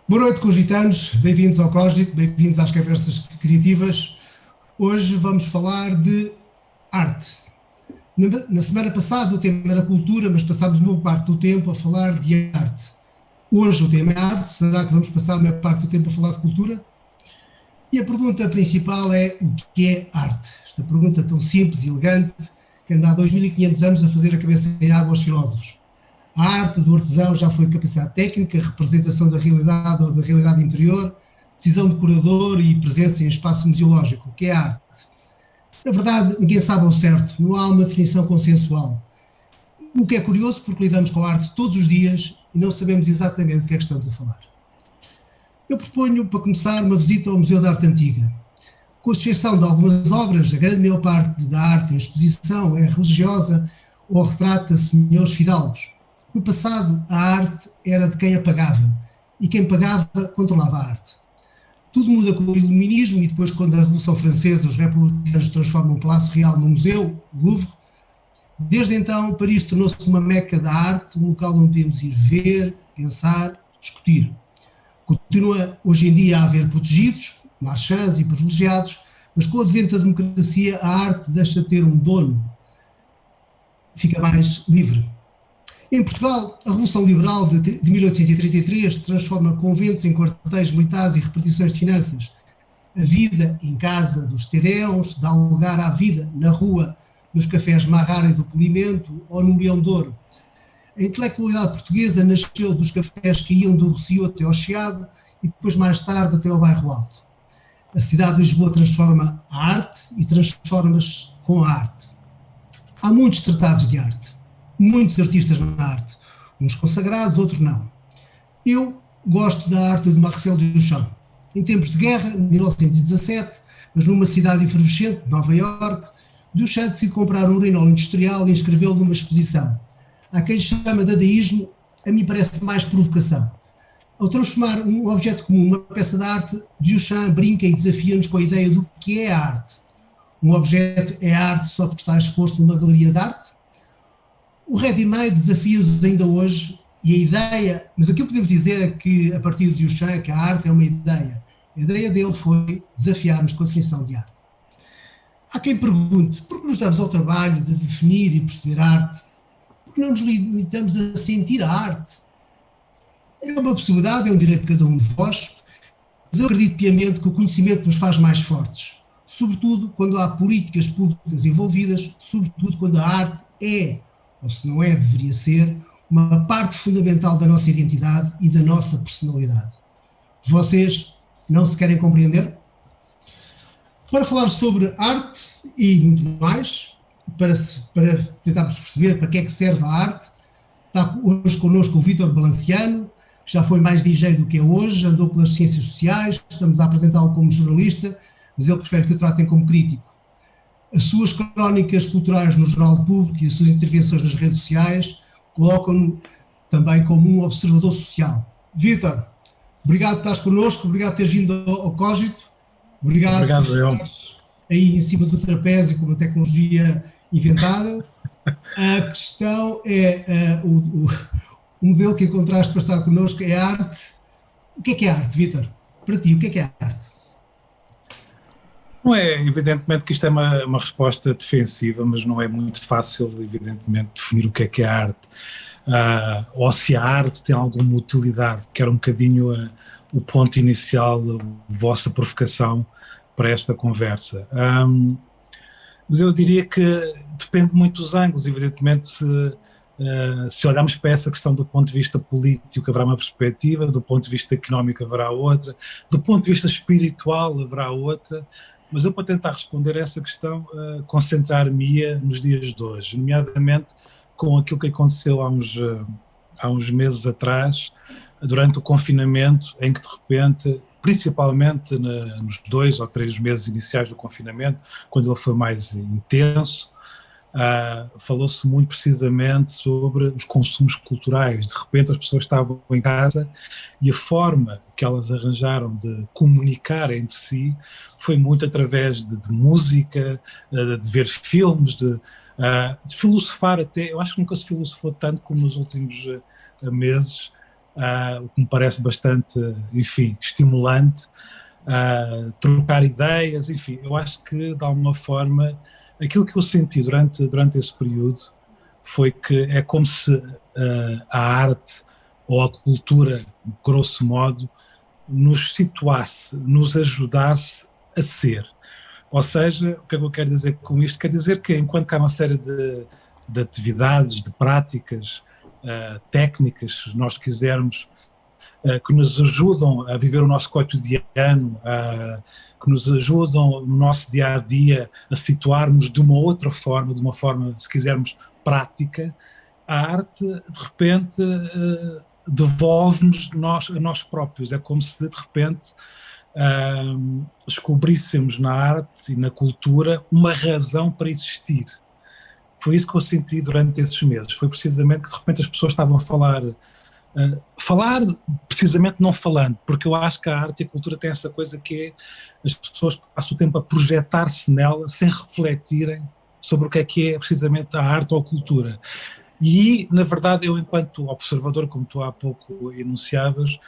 Boa noite, cogitanos. Bem-vindos ao Cogito, bem-vindos às Conversas Criativas. Hoje vamos falar de arte. Na semana passada o tema era cultura, mas passámos boa parte do tempo a falar de arte. Hoje o tema é arte, será que vamos passar a maior parte do tempo a falar de cultura? E a pergunta principal é: o que é arte? Esta pergunta tão simples e elegante que anda há 2500 anos a fazer a cabeça em água aos filósofos. A arte do artesão já foi capacidade técnica, representação da realidade ou da realidade interior, decisão de curador e presença em espaço museológico. O que é arte? Na verdade, ninguém sabe ao certo, não há uma definição consensual. O que é curioso, porque lidamos com a arte todos os dias e não sabemos exatamente do que é que estamos a falar. Eu proponho, para começar, uma visita ao Museu da Arte Antiga. Com exceção de algumas obras, a grande maior parte da arte em exposição é religiosa ou retrata senhores fidalgos. No passado, a arte era de quem a pagava, e quem pagava controlava a arte. Tudo muda com o Iluminismo e depois, quando a Revolução Francesa, os republicanos transformam o Palácio Real num museu, o Louvre. Desde então, Paris tornou-se uma meca da arte, um local onde podemos ir ver, pensar, discutir. Continua hoje em dia a haver protegidos, marchands e privilegiados, mas com o advento da democracia, a arte deixa de ter um dono, fica mais livre. Em Portugal, a Revolução Liberal de 1833 transforma conventos em quartéis militares e repartições de finanças. A vida em casa dos teréus dá lugar à vida na rua, nos cafés Marrara e do Polimento ou no Leão de Ouro. A intelectualidade portuguesa nasceu dos cafés que iam do Rossio até ao Chiado e depois mais tarde até ao Bairro Alto. A cidade de Lisboa transforma a arte e transforma-se com a arte. Há muitos tratados de arte. Muitos artistas na arte, uns consagrados, outros não. Eu gosto da arte de Marcel Duchamp. Em tempos de guerra, em 1917, mas numa cidade efervescente, Nova Iorque, Duchamp decide comprar um urinol industrial e inscrevê-lo numa exposição. Há quem chama de dadaísmo, a mim parece mais provocação. Ao transformar um objeto comum numa peça de arte, Duchamp brinca e desafia-nos com a ideia do que é a arte. Um objeto é arte só porque está exposto numa galeria de arte? O ready-made desafia-os ainda hoje e a ideia, mas aquilo que podemos dizer é que a partir de Duchamp que a arte é uma ideia. A ideia dele foi desafiar-nos com a definição de arte. Há quem pergunte, por que nos damos ao trabalho de definir e perceber a arte? Por que não nos limitamos a sentir a arte? É uma possibilidade, é um direito de cada um de vós, mas eu acredito piamente que o conhecimento nos faz mais fortes, sobretudo quando há políticas públicas envolvidas, sobretudo quando a arte é, ou se não é, deveria ser, uma parte fundamental da nossa identidade e da nossa personalidade. Vocês não se querem compreender? Para falar sobre arte e muito mais, para tentarmos perceber para que é que serve a arte, está hoje connosco o Vítor Balanciano, que já foi mais DJ do que é hoje, andou pelas ciências sociais, estamos a apresentá-lo como jornalista, mas ele prefere que o tratem como crítico. As suas crónicas culturais no Jornal Público e as suas intervenções nas redes sociais colocam-no também como um observador social. Vítor, obrigado por estares connosco, obrigado por teres vindo ao Cogito, obrigado por estares aí em cima do trapézio com uma tecnologia inventada. A questão é, o modelo que encontraste para estar connosco é a arte. O que é arte, Vítor? Para ti, o que é arte? Não é, evidentemente que isto é uma resposta defensiva, mas não é muito fácil, evidentemente, definir o que é a arte. Ou se a arte tem alguma utilidade, que era um bocadinho o ponto inicial da vossa provocação para esta conversa. Mas eu diria que depende muito dos ângulos, evidentemente, se olharmos para essa questão do ponto de vista político haverá uma perspectiva, do ponto de vista económico haverá outra, do ponto de vista espiritual haverá outra, mas eu, para tentar responder a essa questão, concentrar-me-ia nos dias de hoje, nomeadamente com aquilo que aconteceu há uns meses atrás, durante o confinamento, em que de repente, principalmente nos 2 ou 3 meses iniciais do confinamento, quando ele foi mais intenso, falou-se muito precisamente sobre os consumos culturais. De repente as pessoas estavam em casa e a forma que elas arranjaram de comunicar entre si foi muito através de música, de ver filmes, de filosofar até. Eu acho que nunca se filosofou tanto como nos últimos meses, o que me parece bastante, enfim, estimulante, trocar ideias, enfim, eu acho que de alguma forma aquilo que eu senti durante esse período foi que é como se a arte ou a cultura, grosso modo, nos situasse, nos ajudasse a ser. Ou seja, o que é que eu quero dizer com isto? Quer dizer que enquanto que há uma série de atividades, de práticas, técnicas, se nós quisermos, que nos ajudam a viver o nosso cotidiano, que nos ajudam no nosso dia-a-dia a situarmos de uma outra forma, de uma forma, se quisermos, prática, a arte, de repente, devolve-nos a nós próprios. É como se, de repente, descobríssemos na arte e na cultura uma razão para existir. Foi isso que eu senti durante esses meses. Foi precisamente que, de repente, as pessoas estavam a falar precisamente não falando, porque eu acho que a arte e a cultura têm essa coisa que é as pessoas passam o tempo a projetar-se nela sem refletirem sobre o que é precisamente a arte ou a cultura. E, na verdade, eu enquanto observador, como tu há pouco enunciavas,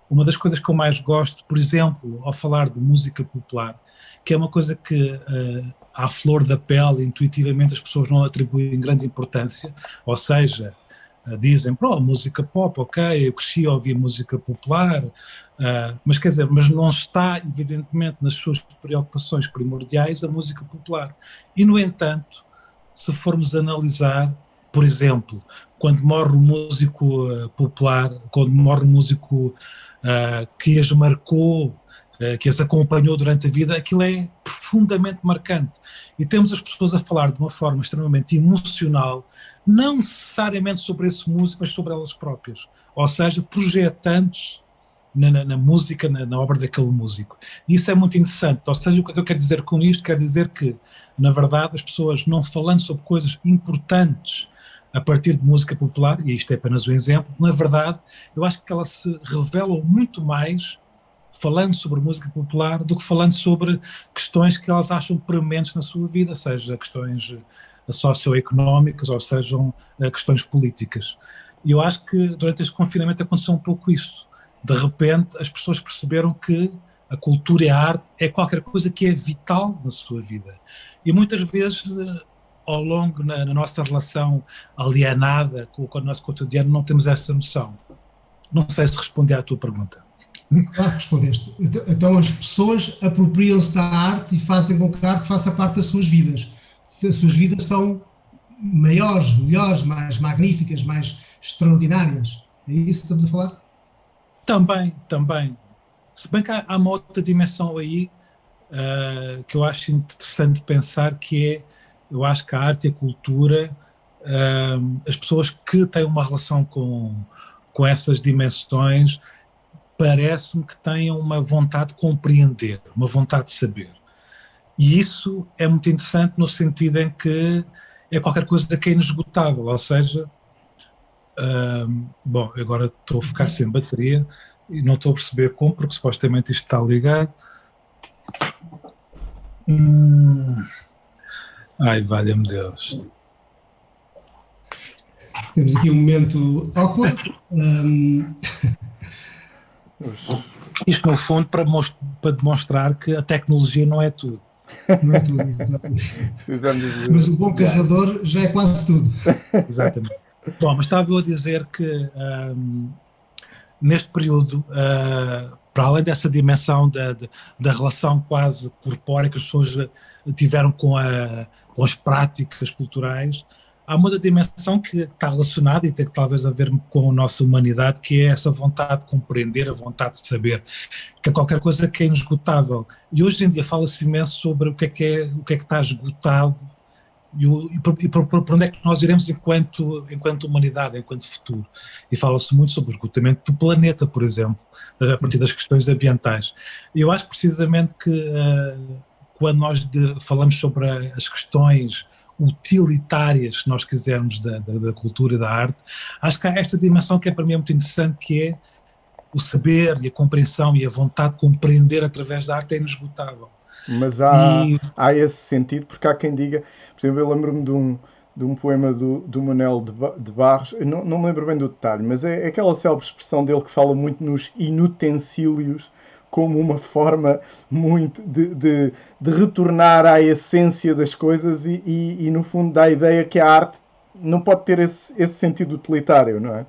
uma das coisas que eu mais gosto, por exemplo, ao falar de música popular, que é uma coisa que à flor da pele, intuitivamente as pessoas não atribuem grande importância, ou seja, dizem, pô, música pop, ok, eu cresci a ouvir música popular, mas quer dizer, mas não está evidentemente nas suas preocupações primordiais a música popular. E no entanto, se formos analisar, por exemplo, quando morre um músico popular, quando morre um músico que as marcou, que as acompanhou durante a vida, aquilo é profundamente marcante. E temos as pessoas a falar de uma forma extremamente emocional, não necessariamente sobre esse músico, mas sobre elas próprias. Ou seja, projetando-se na música, na obra daquele músico. E isso é muito interessante. Ou seja, o que eu quero dizer com isto? Quero dizer que, na verdade, as pessoas não falando sobre coisas importantes a partir de música popular, e isto é apenas um exemplo, na verdade, eu acho que elas se revelam muito mais falando sobre música popular do que falando sobre questões que elas acham prementes na sua vida, seja questões socioeconómicas ou sejam questões políticas. E eu acho que durante este confinamento aconteceu um pouco isso. De repente as pessoas perceberam que a cultura e a arte é qualquer coisa que é vital na sua vida. E muitas vezes, ao longo na nossa relação alienada com o nosso cotidiano, não temos essa noção. Não sei se respondi à tua pergunta. Claro, respondeste. Então as pessoas apropriam-se da arte e fazem com que a arte faça parte das suas vidas. As suas vidas são maiores, melhores, mais magníficas, mais extraordinárias. É isso que estamos a falar? Também. Se bem que há uma outra dimensão aí que eu acho interessante pensar, que é, eu acho que a arte e a cultura, as pessoas que têm uma relação com essas dimensões, parece-me que tenham uma vontade de compreender, uma vontade de saber. E isso é muito interessante no sentido em que é qualquer coisa que é inesgotável, ou seja, bom, agora estou a ficar sem bateria e não estou a perceber como, porque supostamente isto está ligado. Ai, valha-me Deus. Temos aqui um momento awkward. Isto, no fundo, para demonstrar que a tecnologia não é tudo. Não é tudo, exatamente. Mas o bom carregador já é quase tudo. Exatamente. Bom, mas estava eu a dizer que neste período, para além dessa dimensão da relação quase corpórea que as pessoas tiveram com as práticas culturais, há uma outra dimensão que está relacionada e tem talvez a ver com a nossa humanidade, que é essa vontade de compreender, a vontade de saber, que é qualquer coisa que é inesgotável. E hoje em dia fala-se imenso sobre o que é que está esgotado e por onde é que nós iremos enquanto humanidade, enquanto futuro. E fala-se muito sobre o esgotamento do planeta, por exemplo, a partir das questões ambientais. E eu acho precisamente que quando nós falamos sobre as questões utilitárias, se nós quisermos, da cultura e da arte, acho que há esta dimensão que é para mim muito interessante, que é o saber e a compreensão e a vontade de compreender através da arte é inesgotável. Mas há esse sentido, porque há quem diga, por exemplo, eu lembro-me um poema do Manuel de Barros, não me lembro bem do detalhe, mas é aquela célebre expressão dele que fala muito nos inutensílios como uma forma muito de retornar à essência das coisas e no fundo dá a ideia que a arte não pode ter esse sentido utilitário, não é?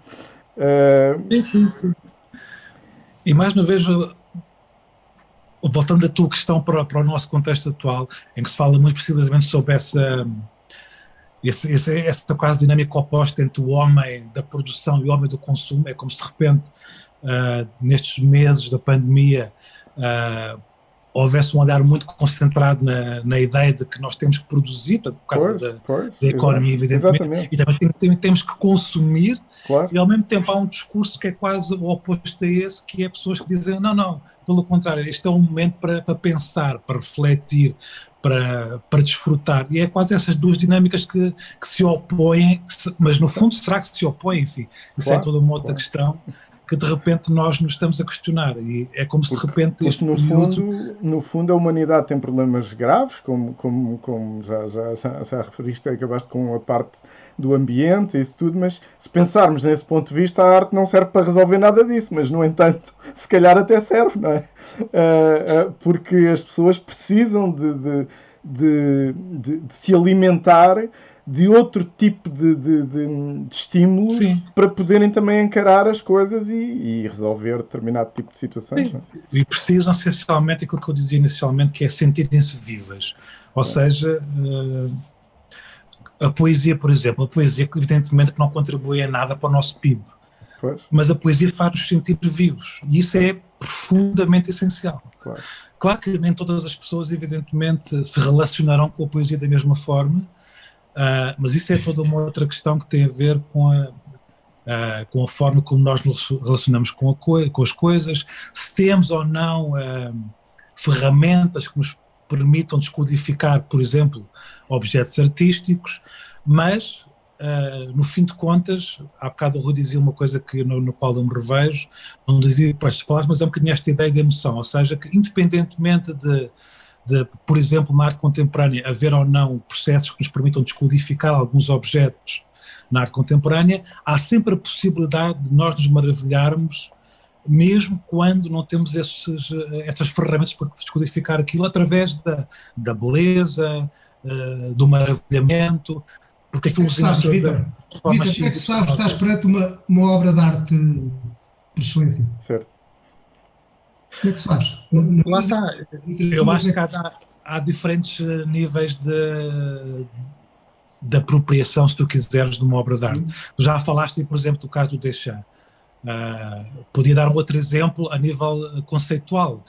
Sim. E mais uma vez, voltando à tua questão para o nosso contexto atual, em que se fala muito precisamente sobre essa quase dinâmica oposta entre o homem da produção e o homem do consumo. É como se de repente, nestes meses da pandemia, houvesse um olhar muito concentrado na ideia de que nós temos que produzir, por causa da economia, evidentemente, exatamente. E também temos que consumir, claro. E ao mesmo tempo há um discurso que é quase o oposto a esse, que é pessoas que dizem, não, pelo contrário, este é um momento para pensar, para refletir, para desfrutar, e é quase essas duas dinâmicas que se opõem, mas no fundo será que se opõem, enfim, isso é toda uma outra questão, que de repente nós nos estamos a questionar, e é como se de repente este no fundo a humanidade tem problemas graves, como já referiste, acabaste com a parte do ambiente e isso tudo, mas se pensarmos nesse ponto de vista, a arte não serve para resolver nada disso, mas no entanto, se calhar até serve, não é? Porque as pessoas precisam de se alimentar de outro tipo de estímulos, sim, para poderem também encarar as coisas e resolver determinado tipo de situações. Sim. E precisam essencialmente aquilo que eu dizia inicialmente, que é sentirem-se vivas. Ou seja, a poesia, por exemplo, a poesia evidentemente que não contribui em nada para o nosso PIB, mas a poesia faz-nos sentir vivos, e isso é profundamente essencial. Claro que nem todas as pessoas evidentemente se relacionarão com a poesia da mesma forma, mas isso é toda uma outra questão que tem a ver com a forma como nós nos relacionamos com as coisas, se temos ou não ferramentas que nos permitam descodificar, por exemplo, objetos artísticos, mas, no fim de contas, há bocado o Rui dizia uma coisa que no qual eu me revejo, não dizia para estas palavras, mas é um bocadinho esta ideia de emoção, ou seja, que independentemente de, por exemplo, na arte contemporânea, haver ou não processos que nos permitam descodificar alguns objetos na arte contemporânea, há sempre a possibilidade de nós nos maravilharmos, mesmo quando não temos essas ferramentas para descodificar aquilo, através da beleza, do maravilhamento, porque aquilo nos sabes, Vitor, como é que tu sabes, estás perante uma obra de arte por excelência? Certo. Como é que sabes? Lá está. Eu acho que há diferentes níveis de apropriação, se tu quiseres, de uma obra de arte. Tu já falaste, por exemplo, do caso do Deschamps. Podia dar um outro exemplo a nível conceitual.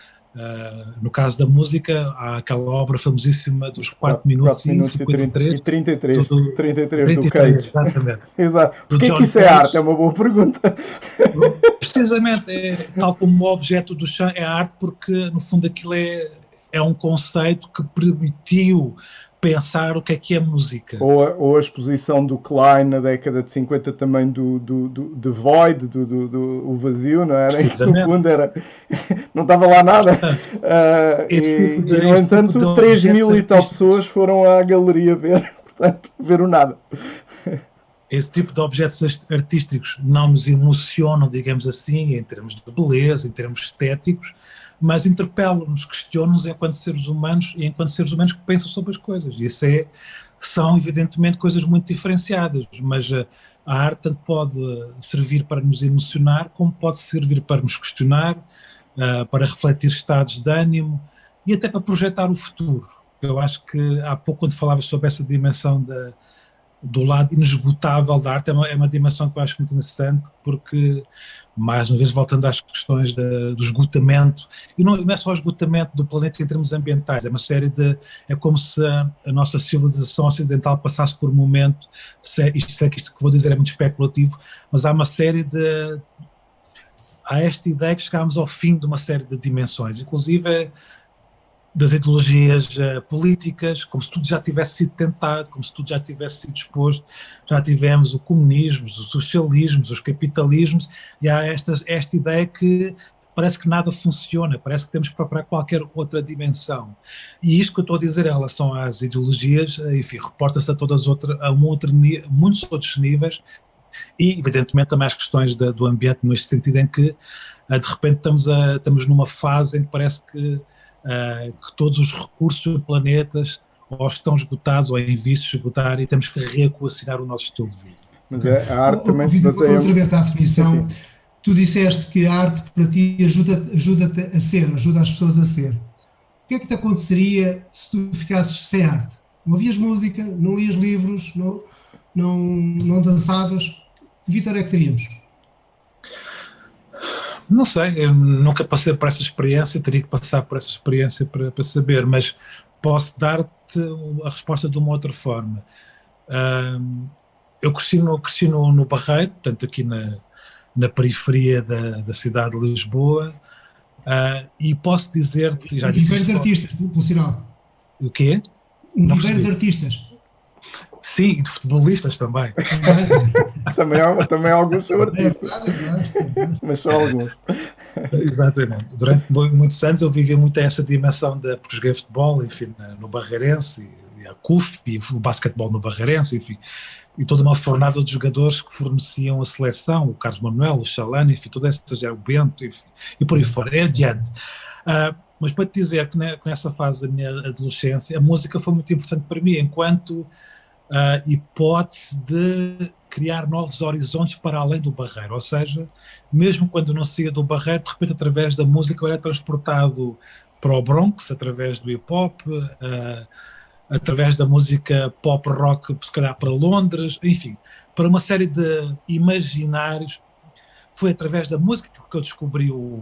No caso da música, há aquela obra famosíssima dos 4 minutos e 53. E 33 do Cage. Exatamente. Exato. Porquê que isso é arte? É uma boa pergunta. Precisamente, tal como o objeto do chão é arte, porque no fundo aquilo é um conceito que permitiu pensar o que é música. Ou a exposição do Klein na década de 50 também do Void, do vazio, não era? No fundo era, não estava lá nada. E no entanto 3.000 e tal pessoas foram à galeria ver o nada. Esse tipo de objetos artísticos não nos emocionam, digamos assim, em termos de beleza, em termos estéticos, mas interpelam-nos, questionam-nos enquanto seres humanos e enquanto seres humanos que pensam sobre as coisas. Isso são evidentemente coisas muito diferenciadas, mas a arte tanto pode servir para nos emocionar, como pode servir para nos questionar, para refletir estados de ânimo e até para projetar o futuro. Eu acho que há pouco, quando falava sobre essa dimensão do lado inesgotável da arte, é uma dimensão que eu acho muito interessante, porque, mais uma vez, voltando às questões do esgotamento, e não é só o esgotamento do planeta em termos ambientais, é uma série é como se a nossa civilização ocidental passasse por um momento, isto que vou dizer é muito especulativo, mas há uma série há esta ideia que chegámos ao fim de uma série de dimensões, inclusive das ideologias políticas, como se tudo já tivesse sido tentado, como se tudo já tivesse sido exposto. Já tivemos o comunismo, os socialismos, os capitalismos, e há esta ideia que parece que nada funciona, parece que temos que procurar qualquer outra dimensão. E isto que eu estou a dizer em relação às ideologias, enfim, reporta-se a muitos outros níveis, e evidentemente também às questões do ambiente, neste sentido em que de repente estamos numa fase em que parece que todos os recursos do planeta ou estão esgotados ou em vias de esgotar, e temos que reequacionar o nosso estilo de vida. Mas a arte também se baseia... Outra vez à definição, tu disseste que a arte para ti ajuda-te a ser, ajuda as pessoas a ser. O que é que te aconteceria se tu ficasses sem arte? Não ouvias música, não lias livros, não dançavas? Que vitória é que teríamos? Não sei, eu nunca passei por essa experiência, teria que passar por essa experiência para saber, mas posso dar-te a resposta de uma outra forma. Eu cresci no Barreiro, portanto aqui na periferia da cidade de Lisboa, e posso dizer-te... Um viveiro de artistas, por sinal. O quê? Um viveiro de artistas. Sim, e de futebolistas também. também alguns são artistas. Mas só alguns. Exatamente. Durante muitos anos eu vivia muito essa dimensão porque joguei futebol, enfim, no Barreirense, e a CUF, e o basquetebol no Barreirense, enfim, e toda uma fornada de jogadores que forneciam a seleção, o Carlos Manuel, o Chalane, enfim, toda essa, já o Bento, enfim, e por aí fora, é adiante. Mas para te dizer que nessa fase da minha adolescência, a música foi muito importante para mim, enquanto hipótese de criar novos horizontes para além do Barreiro, ou seja, mesmo quando não saía do Barreiro, de repente através da música eu era transportado para o Bronx, através do hip-hop, através da música pop-rock, se calhar para Londres, enfim, para uma série de imaginários. Foi através da música que eu descobri o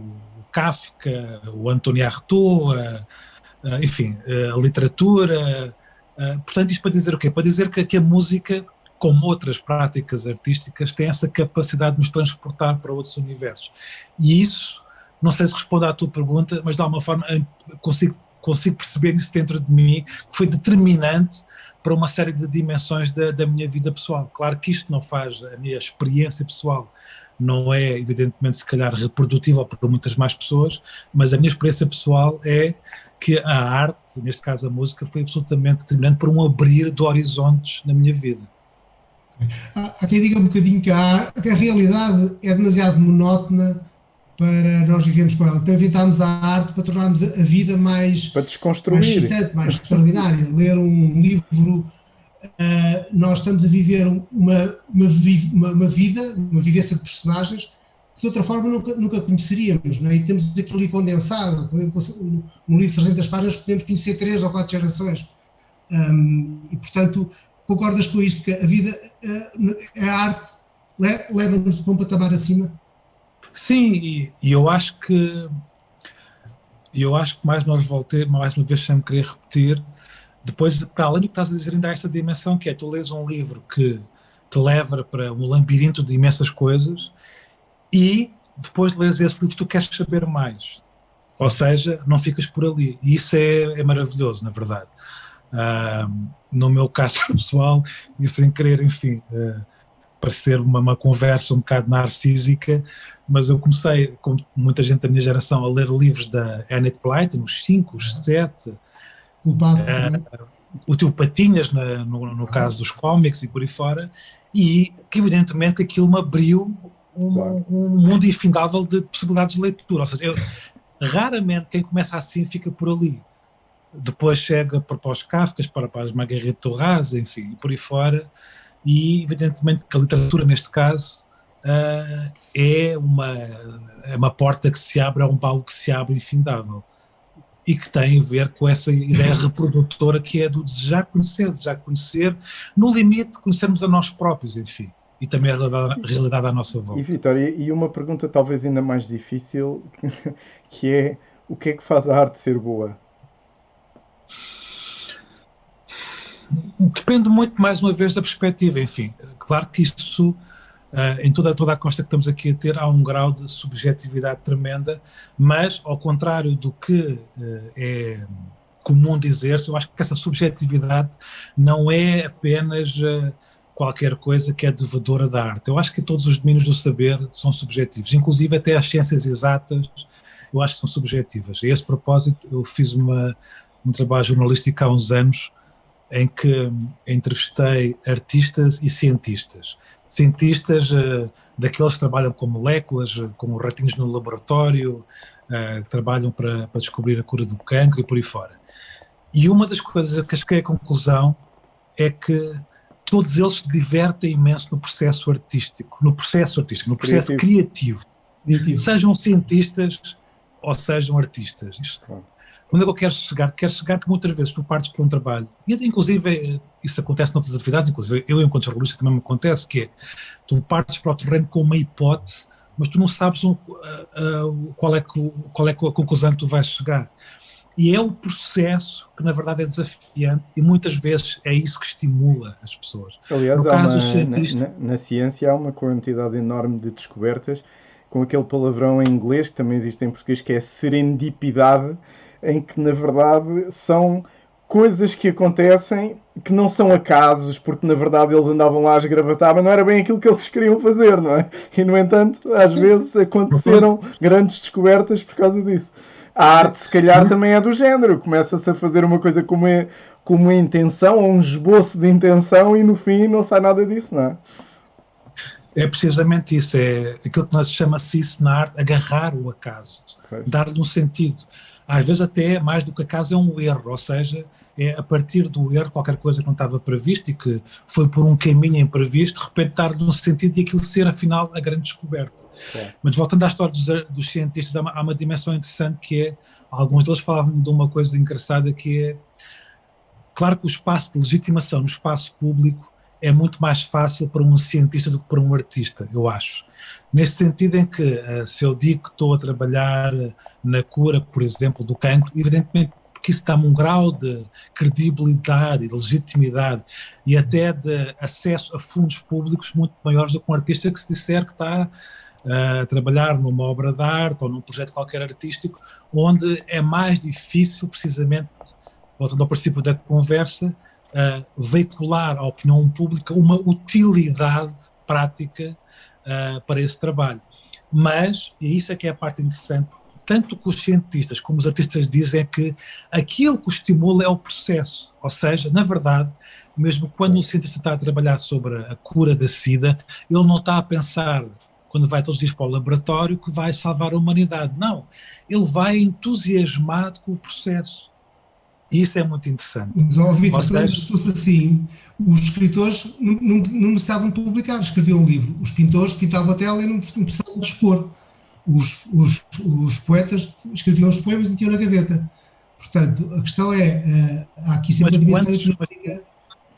Kafka, o António Artaud, enfim, a literatura. Portanto, isto para dizer o quê? Para dizer que a música, como outras práticas artísticas, tem essa capacidade de nos transportar para outros universos. E isso, não sei se responde à tua pergunta, mas de alguma forma consigo perceber isso dentro de mim, que foi determinante para uma série de dimensões da minha vida pessoal. Claro que isto não faz a minha experiência pessoal, não é evidentemente se calhar reprodutível para muitas mais pessoas, mas a minha experiência pessoal é que a arte, neste caso a música, foi absolutamente determinante para um abrir de horizontes na minha vida. Há quem diga um bocadinho que a realidade é demasiado monótona para nós vivermos com ela. Então inventámos a arte para tornarmos a vida mais excitante, mais extraordinária. Ler um livro, nós estamos a viver uma vida, uma vivência de personagens que de outra forma nunca conheceríamos, não é? E temos aquilo ali condensado. Num livro de 300 páginas podemos conhecer 3 ou 4 gerações. E portanto, concordas com isto, que a vida, a arte leva-nos para um patamar acima? Sim, e eu acho que mais uma vez sempre queria repetir, depois, para além do que estás a dizer, ainda há esta dimensão que é, tu lês um livro que te leva para um labirinto de imensas coisas e depois de lês esse livro tu queres saber mais, ou seja, não ficas por ali, e isso é maravilhoso, na verdade. No meu caso pessoal, e sem querer, enfim, parecer uma conversa um bocado narcísica, mas eu comecei, como muita gente da minha geração, a ler livros da Enid Blyton, os 5, os 7, o Tio Patinhas, no caso dos cómics e por aí fora, e que evidentemente aquilo me abriu um mundo infindável de possibilidades de leitura, ou seja, raramente quem começa assim fica por ali. Depois chega para os Kafkas, para as Marguerite Duras, enfim, e por aí fora, e evidentemente que a literatura neste caso é uma porta que se abre, é um baú que se abre infindável e que tem a ver com essa ideia reprodutora que é do desejar conhecer, no limite de conhecermos a nós próprios, enfim, e também a realidade à nossa volta. E Vitória, e uma pergunta talvez ainda mais difícil, que é, o que é que faz a arte ser boa? Depende muito, mais uma vez, da perspectiva, enfim. Claro que isso, em toda a consta que estamos aqui a ter, há um grau de subjetividade tremenda, mas, ao contrário do que é comum dizer-se, eu acho que essa subjetividade não é apenas qualquer coisa que é devedora da arte. Eu acho que todos os domínios do saber são subjetivos, inclusive até as ciências exatas eu acho que são subjetivas. A esse propósito, eu fiz um trabalho jornalístico há uns anos em que entrevistei artistas e cientistas. Cientistas daqueles que trabalham com moléculas, com ratinhos no laboratório, que trabalham para descobrir a cura do cancro e por aí fora. E uma das coisas que cheguei à conclusão é que todos eles se divertem imenso no processo artístico, no processo criativo. Sejam cientistas ou sejam artistas. Onde é que eu quero chegar? Quero chegar que muitas vezes tu partes para um trabalho, e inclusive isso acontece noutras atividades, inclusive eu enquanto jornalista também me acontece, que é, tu partes para o terreno com uma hipótese, mas tu não sabes qual é a conclusão que tu vais chegar. E é o processo que na verdade é desafiante e muitas vezes é isso que estimula as pessoas. Aliás, na ciência há uma quantidade enorme de descobertas com aquele palavrão em inglês, que também existe em português, que é serendipidade, em que na verdade são coisas que acontecem que não são acasos, porque na verdade eles andavam lá a esgravatar, mas não era bem aquilo que eles queriam fazer, não é? E no entanto, às vezes aconteceram grandes descobertas por causa disso. A arte, se calhar, também é do género. Começa-se a fazer uma coisa com uma intenção, ou um esboço de intenção, e no fim não sai nada disso, não é? É precisamente isso, é aquilo que nós chama-se isso na arte, agarrar o acaso, dar-lhe um sentido. Às vezes até mais do que acaso é um erro, ou seja, é a partir do erro qualquer coisa que não estava previsto e que foi por um caminho imprevisto, de repente dar-lhe um sentido e aquilo ser afinal a grande descoberta. Mas voltando à história dos cientistas, há uma dimensão interessante que é, alguns deles falavam de uma coisa engraçada que é, claro que o espaço de legitimação no espaço público é muito mais fácil para um cientista do que para um artista, eu acho. Neste sentido em que, se eu digo que estou a trabalhar na cura, por exemplo, do cancro, evidentemente que isso dá-me um grau de credibilidade e de legitimidade e até de acesso a fundos públicos muito maiores do que um artista que se disser que está a trabalhar numa obra de arte ou num projeto qualquer artístico, onde é mais difícil, precisamente, voltando ao princípio da conversa, veicular à opinião pública uma utilidade prática para esse trabalho. Mas, e isso é que é a parte interessante, tanto que os cientistas como os artistas dizem é que aquilo que o estimula é o processo, ou seja, na verdade, mesmo quando o cientista está a trabalhar sobre a cura da SIDA, ele não está a pensar, quando vai todos os dias para o laboratório, que vai salvar a humanidade. Não, ele vai entusiasmado com o processo. E isso é muito interessante. Mas, Vitor, se fosse assim, os escritores não precisavam publicar, escreviam um livro. Os pintores pintavam a tela e não precisavam de expor. Os poetas escreviam os poemas e metiam na gaveta. Portanto, a questão é, há aqui sempre uma dimensão...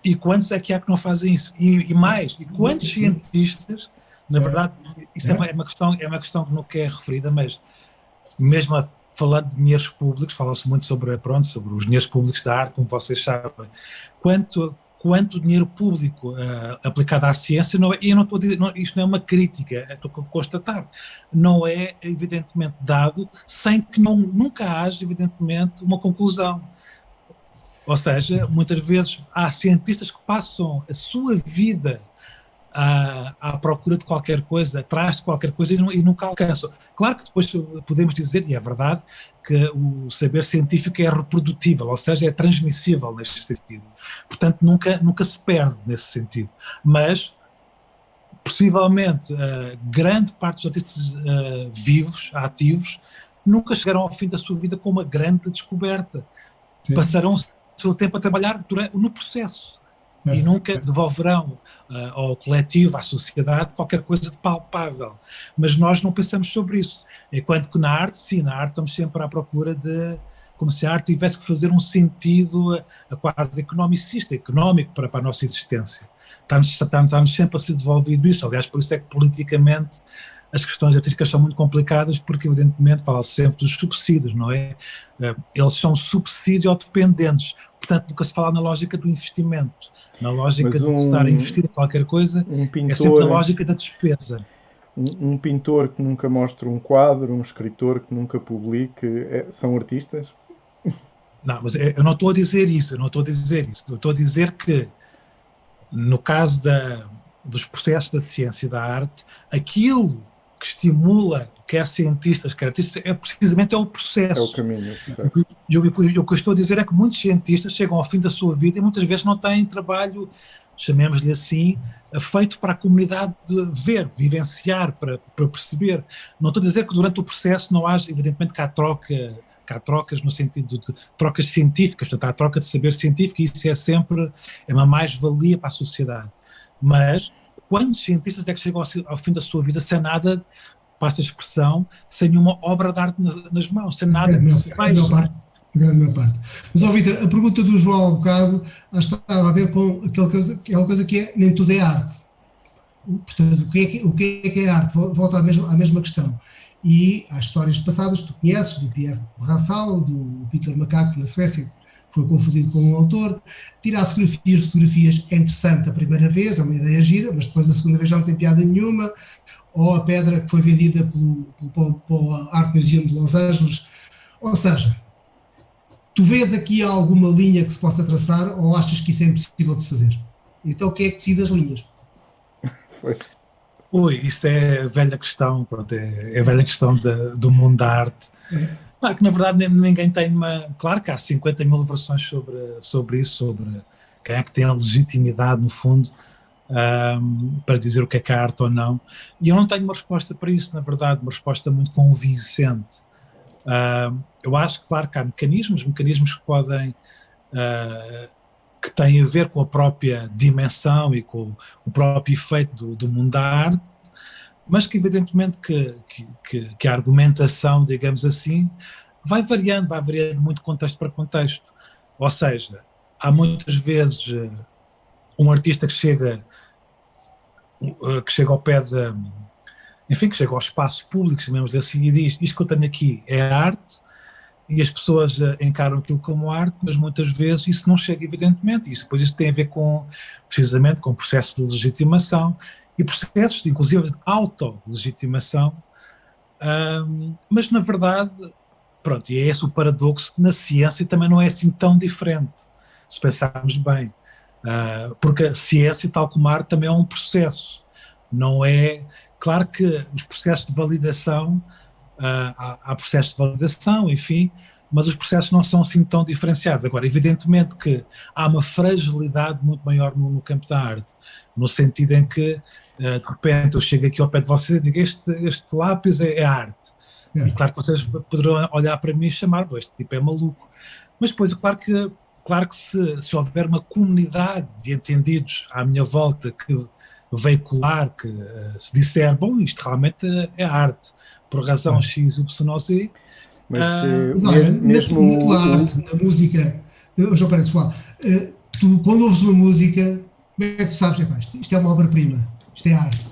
E quantos é que há que não fazem isso? E mais, e quantos cientistas, na verdade, isso é uma questão que nunca é referida, mas mesmo falando de dinheiros públicos, fala-se muito sobre os dinheiros públicos da arte, como vocês sabem. Quanto dinheiro público aplicado à ciência, não é, e eu não estou a dizer, isto não é uma crítica, estou a constatar, não é evidentemente dado sem que nunca haja evidentemente uma conclusão. Ou seja, muitas vezes há cientistas que passam a sua vida à procura de qualquer coisa, atrás de qualquer coisa e nunca alcançam. Claro que depois podemos dizer, e é verdade, que o saber científico é reprodutível, ou seja, é transmissível neste sentido. Portanto, nunca se perde nesse sentido. Mas, possivelmente, grande parte dos artistas vivos, ativos, nunca chegaram ao fim da sua vida com uma grande descoberta. Sim. Passarão o seu tempo a trabalhar no processo. E nunca devolverão ao coletivo, à sociedade, qualquer coisa de palpável. Mas nós não pensamos sobre isso. Enquanto que na arte, sim, na arte estamos sempre à procura de, como se a arte tivesse que fazer um sentido quase económico para a nossa existência. Estamos sempre a ser devolvido isso. Aliás, por isso é que politicamente as questões artísticas são muito complicadas, porque evidentemente fala-se sempre dos subsídios, não é? Eles são subsídio-dependentes. Portanto, nunca se fala na lógica do investimento, na lógica de se estar a investir em qualquer coisa, é sempre na lógica da despesa. Um pintor que nunca mostra um quadro, um escritor que nunca publique, são artistas? Não, mas eu não estou a dizer isso, eu estou a dizer que, no caso dos processos da ciência e da arte, aquilo que estimula quer cientistas, quer artistas, precisamente o processo. É o caminho. E o que eu estou a dizer é que muitos cientistas chegam ao fim da sua vida e muitas vezes não têm trabalho, chamemos-lhe assim, feito para a comunidade ver, vivenciar, para perceber. Não estou a dizer que durante o processo não haja, evidentemente que há trocas no sentido de trocas científicas, portanto há troca de saber científico e isso é sempre uma mais-valia para a sociedade. Mas quantos cientistas é que chegam ao fim da sua vida sem nada, passa a expressão, sem nenhuma obra de arte nas mãos, sem nada que se veja? A grande maior parte. Mas, Vítor, a pergunta do João há bocado estava a ver com aquela coisa que é nem tudo é arte. Portanto, o que é arte? Volta à mesma questão. E há histórias passadas, tu conheces, do Pierre Brassal, do Peter Macaco, na Suécia, que foi confundido com um autor. Tirar fotografias é interessante a primeira vez, é uma ideia gira, mas depois a segunda vez já não tem piada nenhuma. Ou a pedra que foi vendida pelo Art Museum de Los Angeles. Ou seja, tu vês aqui alguma linha que se possa traçar ou achas que isso é impossível de se fazer? Então o que é que decide as linhas? Isso é a velha questão, pronto, é a velha questão do mundo da arte. Claro que na verdade ninguém tem Claro que há 50 mil versões sobre isso, sobre quem é que tem a legitimidade, no fundo, para dizer o que é arte ou não. E eu não tenho uma resposta para isso, na verdade, uma resposta muito convincente. Eu acho, claro, que há mecanismos que podem, que têm a ver com a própria dimensão e com o próprio efeito do mundo da arte, mas que evidentemente que a argumentação, digamos assim, vai variando muito de contexto para contexto. Ou seja, há muitas vezes um artista que chega ao pé que chega ao espaço público, chamemos assim, e diz: isto que eu tenho aqui é arte, e as pessoas encaram aquilo como arte, mas muitas vezes isso não chega, evidentemente, depois isso tem a ver precisamente com o processo de legitimação e processos, inclusive, de auto-legitimação, mas na verdade, pronto, e é esse o paradoxo, que na ciência também não é assim tão diferente, se pensarmos bem. Porque a ciência, tal como a arte, também é um processo. Não é... Claro que os processos de validação, há processos de validação, enfim, mas os processos não são assim tão diferenciados. Agora, evidentemente que há uma fragilidade muito maior no campo da arte, no sentido em que, de repente, eu chego aqui ao pé de vocês e digo: este lápis é arte. E claro que vocês poderão olhar para mim e chamar: este tipo é maluco. Mas depois, claro que se houver uma comunidade de entendidos à minha volta que veicular, que se disser: bom, isto realmente é arte, por razão X, Y, Z. Mas olha, mesmo na tua arte, na música, João Pereira, pessoal, tu quando ouves uma música, como é que tu sabes? Isto é uma obra-prima, isto é arte.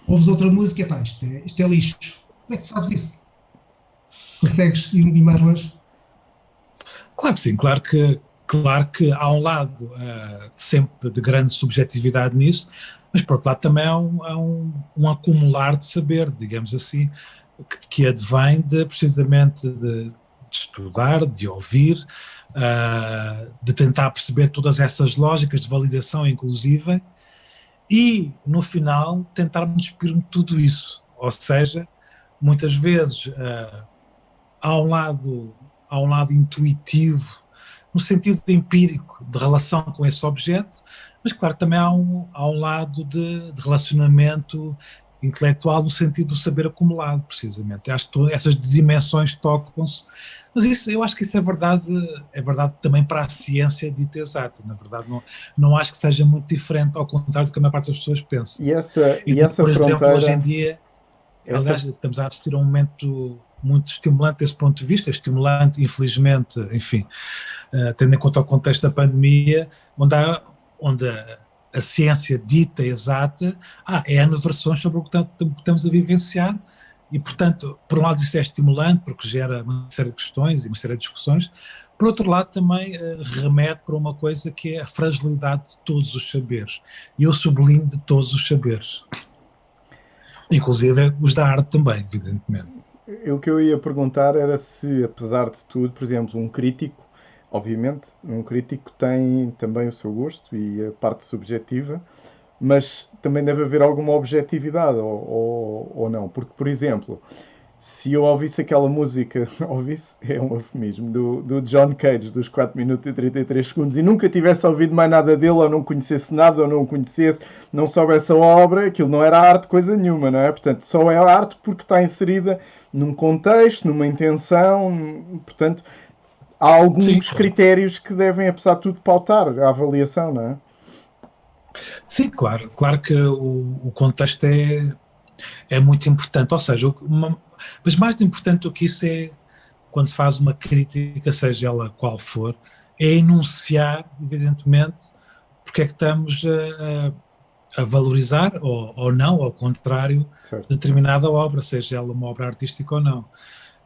Ouves outra música, isto é lixo. Como é que tu sabes isso? Consegues ir mais longe? Claro que sim, claro que há um lado sempre de grande subjetividade nisso, mas por outro lado também há um acumular de saber, digamos assim, que advém precisamente de estudar, de ouvir, de tentar perceber todas essas lógicas de validação inclusive, e no final tentarmos despir-me de tudo isso. Ou seja, muitas vezes há um lado intuitivo, no sentido empírico, de relação com esse objeto, mas claro, também há um lado de relacionamento intelectual, no sentido do saber acumulado, precisamente. Eu acho que essas dimensões tocam-se, mas eu acho que isso é verdade também para a ciência dita exata. Na verdade, não acho que seja muito diferente, ao contrário do que a maior parte das pessoas pensa. E essa por fronteira... exemplo, hoje em dia, aliás, estamos a assistir a um momento muito estimulante desse ponto de vista, estimulante, infelizmente, enfim, tendo em conta o contexto da pandemia, onde a ciência dita exata, há N versões sobre o que estamos a vivenciar, e, portanto, por um lado isso é estimulante, porque gera uma série de questões e uma série de discussões, por outro lado também remete para uma coisa que é a fragilidade de todos os saberes, e eu sublinho de todos os saberes, inclusive os da arte também, evidentemente. O que eu ia perguntar era se, apesar de tudo, por exemplo, um crítico, obviamente, um crítico tem também o seu gosto e a parte subjetiva, mas também deve haver alguma objetividade, ou não? Porque, por exemplo, se eu ouvisse aquela música, ouvisse, é um eufemismo, do John Cage, dos 4 minutos e 33 segundos, e nunca tivesse ouvido mais nada dele, ou não conhecesse nada, ou não o conhecesse, não soubesse a obra, aquilo não era arte coisa nenhuma, não é? Portanto, só é arte porque está inserida num contexto, numa intenção, portanto, há alguns Sim, critérios que devem, apesar de tudo, pautar a avaliação, não é? sim, claro. Claro que o contexto é muito importante. Ou seja, mas mais importante do que isso é, quando se faz uma crítica, seja ela qual for, é enunciar, evidentemente, porque é que estamos a valorizar ou não, ao contrário, Certo. determinada obra, seja ela uma obra artística ou não.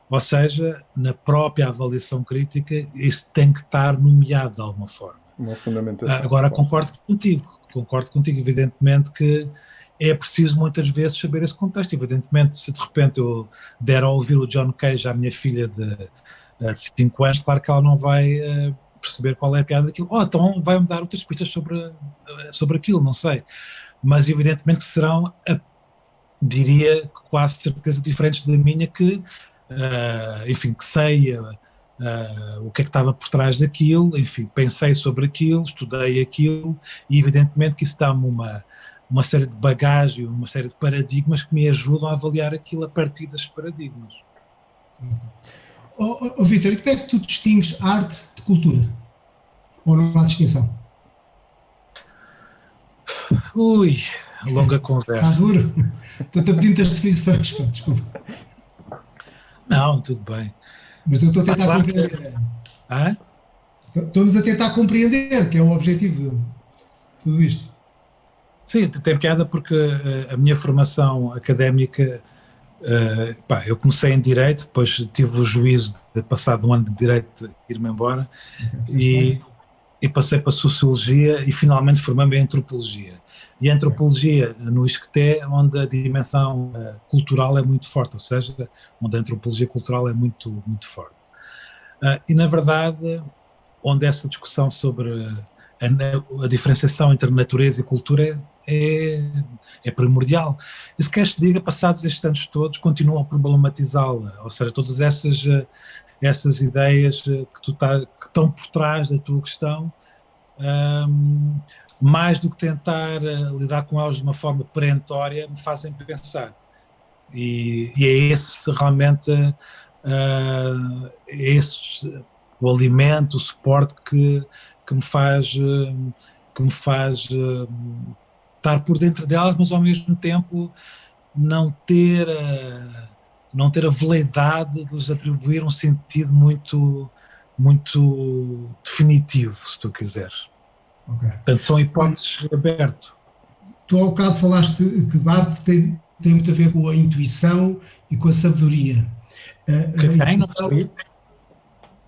Ou seja, na própria avaliação crítica, isso tem que estar nomeado de alguma forma. Uma fundamentação. Agora, claro. concordo contigo, evidentemente que é preciso muitas vezes saber esse contexto. Evidentemente, se de repente eu der a ouvir o John Cage à minha filha de 5 anos, claro que ela não vai perceber qual é a piada daquilo. Então vai-me dar outras pistas sobre aquilo, não sei. Mas evidentemente que serão, diria, quase certeza diferentes da minha, que, enfim, que sei o que é que estava por trás daquilo, enfim, pensei sobre aquilo, estudei aquilo, e evidentemente que isso dá-me uma série de bagagem, uma série de paradigmas que me ajudam a avaliar aquilo a partir desses paradigmas. Vítor, e como é que tu distingues arte de cultura? Ou não há distinção? Ui, longa Está conversa. duro? Estou-te a pedir muitas definições, pá, desculpa. Não, tudo bem. Mas eu estou a tentar Claro compreender. Hã? Estamos a tentar compreender, que é o objetivo de tudo isto. Sim, tem piada porque a minha formação académica, eu comecei em Direito, depois tive o juízo de passar de um ano de Direito ir-me embora, e passei para Sociologia e finalmente formei-me em Antropologia. E a Antropologia no ISCTE, onde a dimensão cultural é muito forte, ou seja, onde a Antropologia cultural é muito, muito forte. E na verdade, onde essa discussão sobre a diferenciação entre natureza e cultura é primordial. E se queres que diga, passados estes anos todos, continuam a problematizá-la, ou seja, todas essas ideias que estão por trás da tua questão, mais do que tentar lidar com elas de uma forma perentória, me fazem pensar. E é esse realmente o alimento, o suporte que me faz estar por dentro delas, mas ao mesmo tempo não ter a veleidade de lhes atribuir um sentido muito, muito definitivo, se tu quiseres. Okay. Portanto, são hipóteses abertas. Tu ao bocado falaste que a arte tem muito a ver com a intuição e com a sabedoria.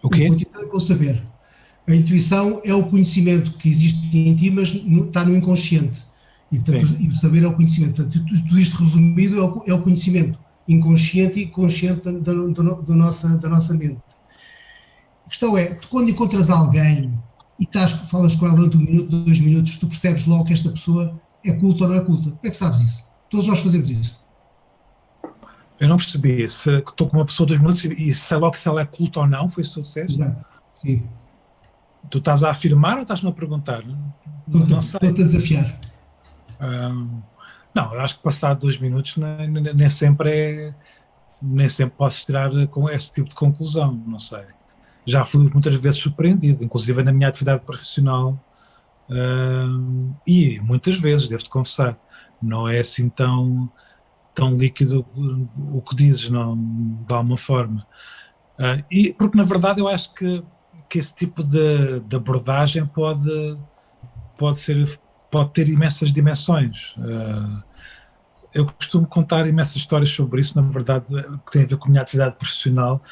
O quê? Com o saber. A intuição é o conhecimento que existe em ti, mas está no inconsciente. E, portanto, e o saber é o conhecimento. Portanto, tudo isto resumido é o conhecimento inconsciente e consciente da nossa mente. A questão é, tu quando encontras alguém e falas com ela durante 1 minuto, 2 minutos, tu percebes logo que esta pessoa é culta ou não é culta. Como é que sabes isso? Todos nós fazemos isso. Eu não percebi. Se estou com uma pessoa 2 minutos e sei logo se ela é culta ou não, foi isso que tu disseste? Exato. Sim. Tu estás a afirmar ou estás-me a perguntar? Não sei. Estou-te a desafiar. Não, eu acho que passado 2 minutos nem sempre posso tirar com esse tipo de conclusão, não sei. Já fui muitas vezes surpreendido, inclusive na minha atividade profissional, e muitas vezes, devo-te confessar, não é assim tão líquido o que dizes, não, de alguma forma. Porque, na verdade, eu acho que esse tipo de abordagem pode ter imensas dimensões. Eu costumo contar imensas histórias sobre isso, na verdade, que tem a ver com a minha atividade profissional.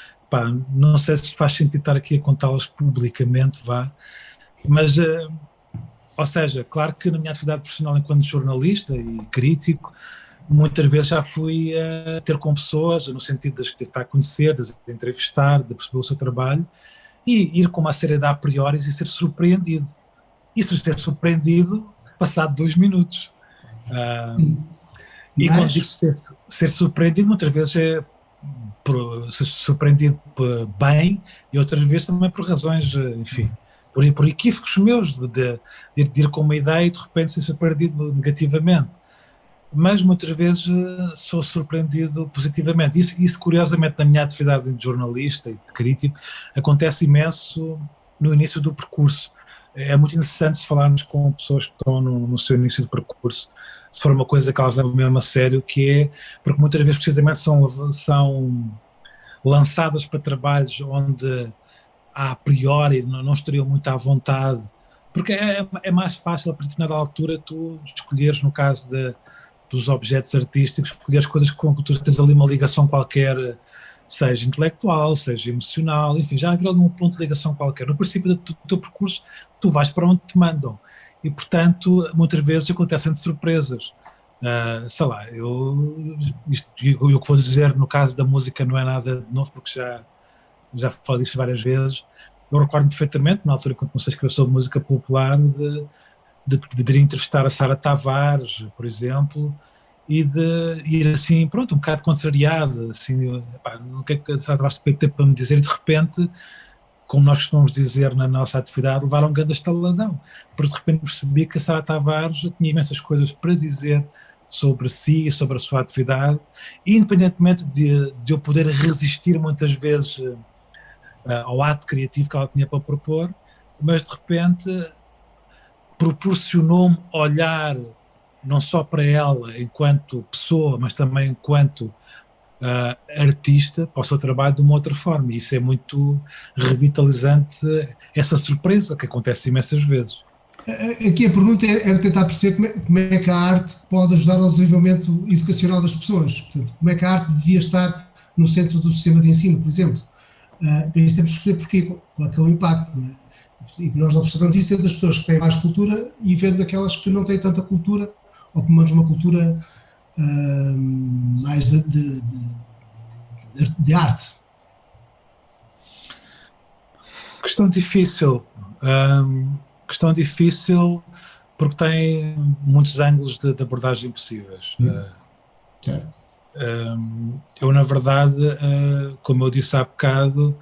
Não sei se faz sentido estar aqui a contá-las publicamente, mas, ou seja, claro que na minha atividade profissional enquanto jornalista e crítico, muitas vezes já fui a ter com pessoas, no sentido de tentar conhecer, de entrevistar, de perceber o seu trabalho, e ir com uma série de a priori e ser surpreendido. Isso ser surpreendido passado 2 minutos. E quando digo ser surpreendido, muitas vezes é surpreendido bem, e outras vezes também por razões, enfim, por equívocos meus, de ir com uma ideia e de repente ser surpreendido negativamente. Mas muitas vezes sou surpreendido positivamente. Isso, curiosamente, na minha atividade de jornalista e de crítico, acontece imenso no início do percurso. É muito interessante se falarmos com pessoas que estão no seu início de percurso, se for uma coisa que elas levam mesmo a sério, que é, porque muitas vezes precisamente são lançadas para trabalhos onde a priori não estariam muito à vontade, porque é mais fácil a determinada altura tu escolheres, no caso dos objetos artísticos, escolher as coisas com que tu tens ali uma ligação qualquer, seja intelectual, seja emocional, enfim, já havia ali um ponto de ligação qualquer. No princípio do teu percurso, tu vais para onde te mandam. E, portanto, muitas vezes acontecem de surpresas. Sei lá, o que vou dizer no caso da música não é nada de novo, porque já falei disso várias vezes. Eu recordo perfeitamente, na altura quando comecei a escrever sobre música popular, de entrevistar a Sara Tavares, por exemplo, e de ir assim, pronto, um bocado contrariado, assim, epá, o que é que a Sara Tavares tem para me dizer, e de repente, como nós costumamos dizer na nossa atividade, levaram um grande estaladão, porque de repente percebi que a Sara Tavares tinha imensas coisas para dizer sobre si e sobre a sua atividade, e independentemente de eu poder resistir muitas vezes ao ato criativo que ela tinha para propor, mas de repente proporcionou-me olhar não só para ela enquanto pessoa, mas também enquanto artista, para o seu trabalho de uma outra forma. E isso é muito revitalizante, essa surpresa que acontece imensas vezes. Aqui a pergunta era tentar perceber como é que a arte pode ajudar ao desenvolvimento educacional das pessoas. Portanto, como é que a arte devia estar no centro do sistema de ensino, por exemplo. Para isso temos que perceber porquê, qual é que é o impacto. Não é? E que nós observamos isso das pessoas que têm mais cultura e vendo aquelas que não têm tanta cultura, ou pelo menos uma cultura mais de arte. Questão difícil. Questão difícil porque tem muitos ângulos de abordagem possíveis. Eu, na verdade, como eu disse há bocado,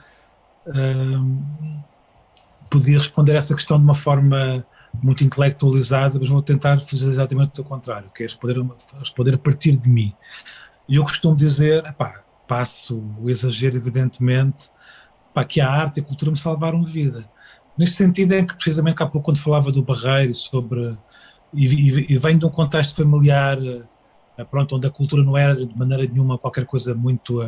podia responder essa questão de uma forma muito intelectualizada, mas vou tentar fazer exatamente o contrário, que é responder a partir de mim. E eu costumo dizer, passo o exagero, evidentemente, que a arte e a cultura me salvaram de vida. Neste sentido é que, precisamente, há pouco, quando falava do Barreiro, e vem de um contexto familiar, pronto, onde a cultura não era, de maneira nenhuma, qualquer coisa muito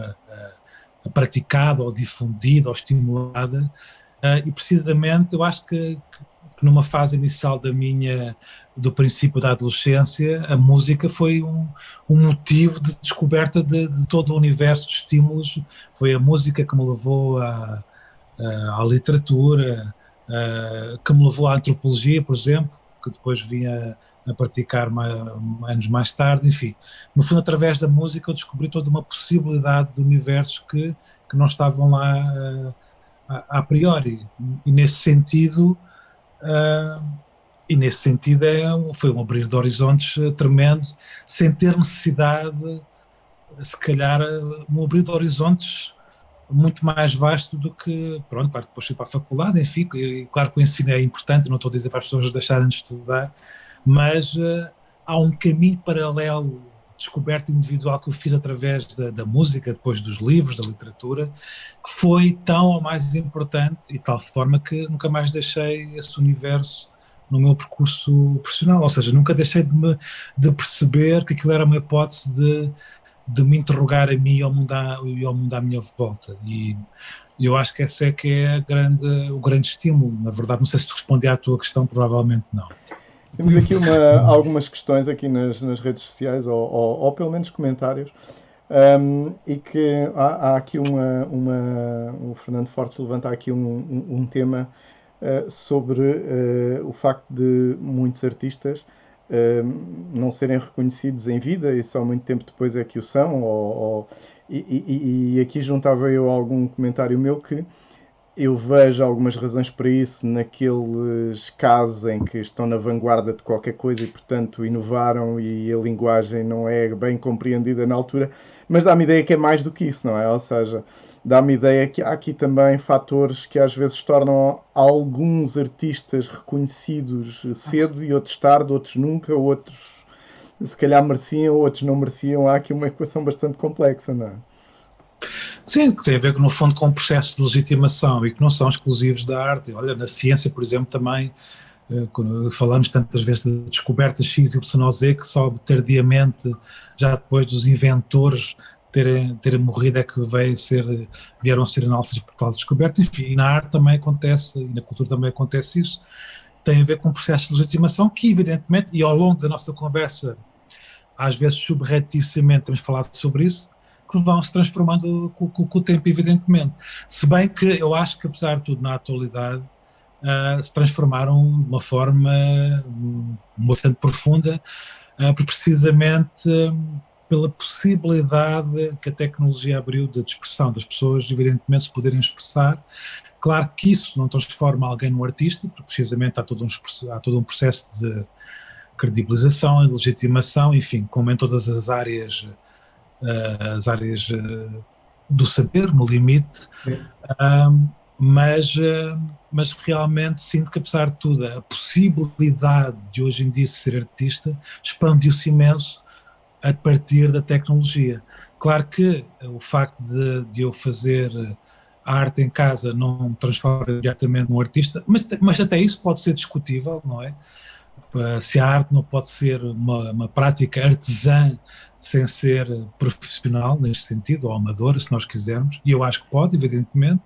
praticada, ou difundida, ou estimulada, e precisamente eu acho que numa fase inicial do princípio da adolescência, a música foi um motivo de descoberta de todo o universo de estímulos. Foi a música que me levou à literatura, que me levou à antropologia, por exemplo, que depois vinha a praticar anos mais tarde. Enfim, no fundo, através da música eu descobri toda uma possibilidade de universos que não estavam lá a priori, e nesse sentido foi um abrir de horizontes tremendo, sem ter necessidade, se calhar, um abrir de horizontes muito mais vasto do que, pronto, claro, depois fui para a faculdade, enfim, e claro que o ensino é importante, não estou a dizer para as pessoas deixarem de estudar, mas há um caminho paralelo, descoberta individual, que eu fiz através da música, depois dos livros, da literatura, que foi tão ou mais importante, e de tal forma que nunca mais deixei esse universo no meu percurso profissional, ou seja, nunca deixei de perceber que aquilo era uma hipótese de me interrogar a mim e ao mundo à minha volta, e eu acho que esse é que é o grande estímulo. Na verdade, não sei se tu respondi à tua questão, provavelmente não. Temos aqui algumas questões aqui nas redes sociais, ou pelo menos comentários, e que há aqui o Fernando Forte levanta aqui um tema sobre o facto de muitos artistas não serem reconhecidos em vida e só muito tempo depois é que o são, e aqui juntava eu algum comentário meu que Eu vejo algumas razões para isso naqueles casos em que estão na vanguarda de qualquer coisa e, portanto, inovaram e a linguagem não é bem compreendida na altura, mas dá-me ideia que é mais do que isso, não é? Ou seja, dá-me ideia que há aqui também fatores que às vezes tornam alguns artistas reconhecidos cedo e outros tarde, outros nunca, outros se calhar mereciam, outros não mereciam. Há aqui uma equação bastante complexa, não é? Sim, que tem a ver, no fundo, com processos de legitimação e que não são exclusivos da arte. Olha, na ciência, por exemplo, também, quando falamos tantas vezes de descobertas X, Y, Z, que só tardiamente, já depois dos inventores terem morrido, é que vieram a ser análises por tal descoberta. Enfim, e na arte também acontece, e na cultura também acontece isso. Tem a ver com processos de legitimação que, evidentemente, e ao longo da nossa conversa, às vezes subrepticiamente temos falado sobre isso, que vão se transformando com o tempo, evidentemente. Se bem que eu acho que, apesar de tudo, na atualidade, se transformaram de uma forma bastante profunda, precisamente pela possibilidade que a tecnologia abriu de expressão das pessoas, evidentemente, se poderem expressar. Claro que isso não transforma alguém num artista, porque precisamente há todo um processo de credibilização, de legitimação, enfim, como em todas as áreas do saber, no limite, mas realmente sinto que, apesar de tudo, a possibilidade de hoje em dia ser artista expandiu-se imenso a partir da tecnologia. Claro que o facto de eu fazer arte em casa não me transforma diretamente num artista, mas até isso pode ser discutível, não é? Se a arte não pode ser uma prática artesã sem ser profissional, neste sentido, ou amadora, se nós quisermos, e eu acho que pode, evidentemente,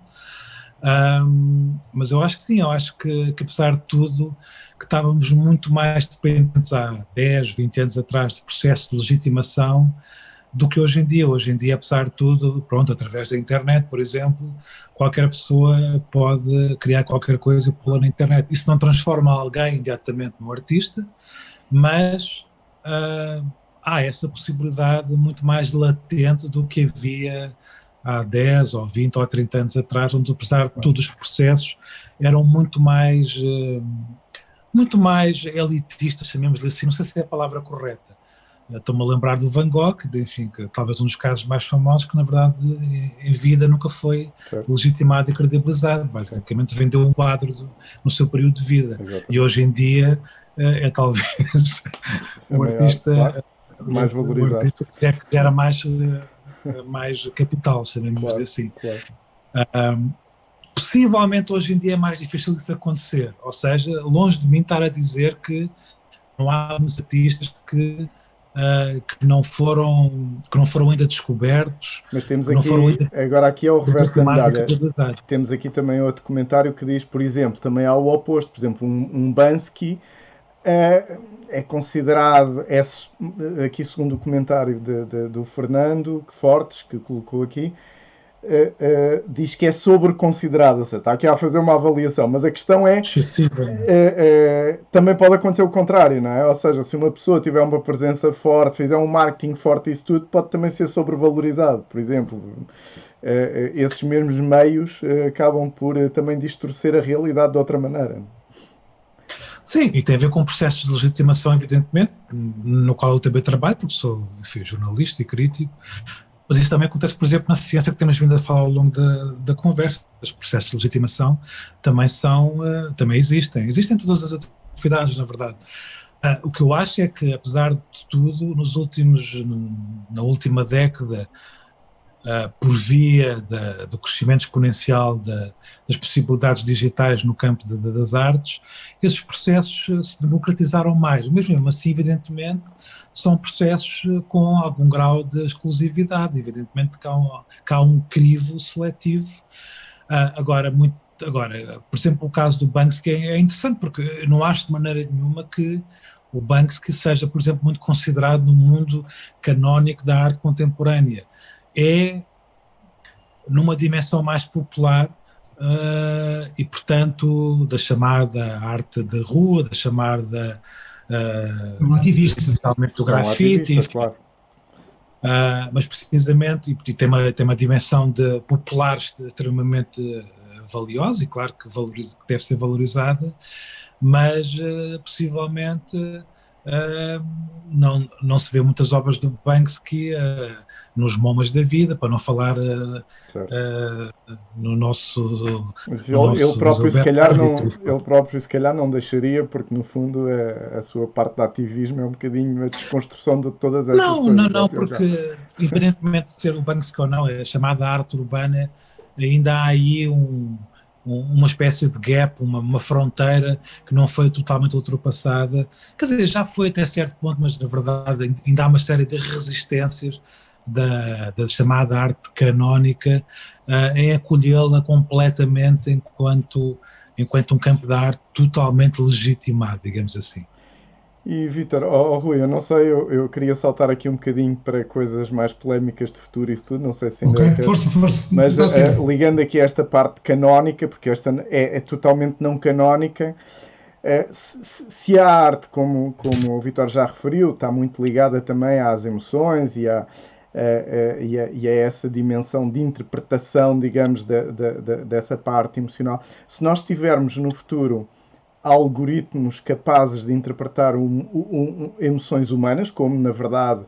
mas eu acho que sim, eu acho que apesar de tudo, que estávamos muito mais dependentes há 10, 20 anos atrás de processo de legitimação do que hoje em dia. Hoje em dia, apesar de tudo, pronto, através da internet, por exemplo, qualquer pessoa pode criar qualquer coisa e pô-la na internet. Isso não transforma alguém diretamente num artista, mas há essa possibilidade muito mais latente do que havia há 10 ou 20 ou 30 anos atrás, onde, apesar de todos os processos, eram muito mais elitistas, chamemos-lhe assim, não sei se é a palavra correta. Estou-me a lembrar do Van Gogh, enfim, que talvez um dos casos mais famosos, que na verdade em vida nunca foi legitimado e credibilizado. Basicamente vendeu um quadro no seu período de vida. Exatamente. E hoje em dia é talvez o artista mais valorizado. O artista que gera mais capital, sabemos assim. Claro. Possivelmente hoje em dia é mais difícil isso acontecer, ou seja, longe de mim estar a dizer que não há artistas que não foram ainda descobertos. Mas temos aqui, agora aqui é o reverso da medalha. Temos aqui também outro comentário que diz, por exemplo, também há o oposto, por exemplo, um Bansky é considerado, aqui segundo o comentário do Fernando Fortes, que colocou aqui, diz que é sobreconsiderado, ou seja, está aqui a fazer uma avaliação, mas a questão é, também pode acontecer o contrário, não é? Ou seja, se uma pessoa tiver uma presença forte, fizer um marketing forte, isso tudo pode também ser sobrevalorizado. Por exemplo, esses mesmos meios acabam por também distorcer a realidade de outra maneira. Sim, e tem a ver com processos de legitimação, evidentemente, no qual eu também trabalho, porque sou, enfim, jornalista e crítico. Mas isso também acontece, por exemplo, na ciência, que temos vindo a falar ao longo da conversa. Os processos de legitimação também existem. Existem todas as atividades, na verdade. O que eu acho é que, apesar de tudo, na última década, por via do crescimento exponencial das possibilidades digitais no campo das artes, esses processos se democratizaram mais. Mas mesmo assim, evidentemente, são processos com algum grau de exclusividade. Evidentemente que há um crivo seletivo. Agora, por exemplo, o caso do Banksy é interessante, porque eu não acho de maneira nenhuma que o Banksy seja, por exemplo, muito considerado no mundo canónico da arte contemporânea. É numa dimensão mais popular e, portanto, da chamada arte de rua, da chamada ativista, especialmente do grafite, claro. Mas precisamente, e tem uma dimensão de popular extremamente valiosa e claro que deve ser valorizada, mas possivelmente não se vê muitas obras do Banksy nos MoMAs da vida, para não falar no nosso... Mas no nosso ele próprio se Museu calhar não deixaria, porque no fundo a sua parte de ativismo é um bocadinho a desconstrução de todas essas coisas. Não, porque independentemente de ser o Banksy ou não, é chamada arte urbana, ainda há aí uma espécie de gap, uma fronteira que não foi totalmente ultrapassada. Quer dizer, já foi até certo ponto, mas na verdade ainda há uma série de resistências da chamada arte canónica em acolhê-la completamente enquanto um campo de arte totalmente legitimado, digamos assim. E Vítor, Rui, eu não sei, eu queria saltar aqui um bocadinho para coisas mais polémicas de futuro e isso tudo, não sei se ainda força. Mas ligando aqui a esta parte canónica, porque esta é totalmente não canónica, se a arte, como o Vítor já referiu, está muito ligada também às emoções e a essa dimensão de interpretação, digamos, dessa parte emocional, se nós tivermos no futuro algoritmos capazes de interpretar emoções humanas, como na verdade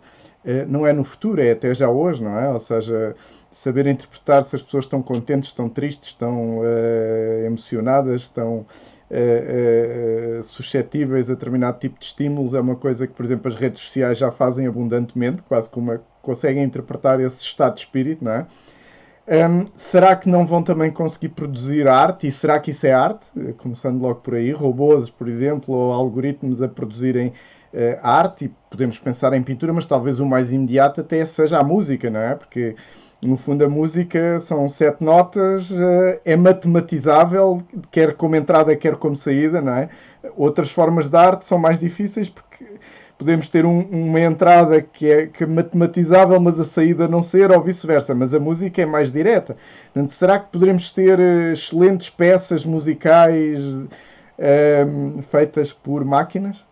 não é no futuro, é até já hoje, não é? Ou seja, saber interpretar se as pessoas estão contentes, estão tristes, estão emocionadas, estão suscetíveis a determinado tipo de estímulos, é uma coisa que, por exemplo, as redes sociais já fazem abundantemente, quase como conseguem interpretar esse estado de espírito, não é? Será que não vão também conseguir produzir arte? E será que isso é arte? Começando logo por aí, robôs, por exemplo, ou algoritmos a produzirem arte, e podemos pensar em pintura, mas talvez o mais imediato até seja a música, não é? Porque no fundo a música são 7 notas, é matematizável, quer como entrada, quer como saída, não é? Outras formas de arte são mais difíceis porque podemos ter uma entrada que é matematizável, mas a saída não ser, ou vice-versa. Mas a música é mais direta. Portanto, será que poderemos ter excelentes peças musicais feitas por máquinas?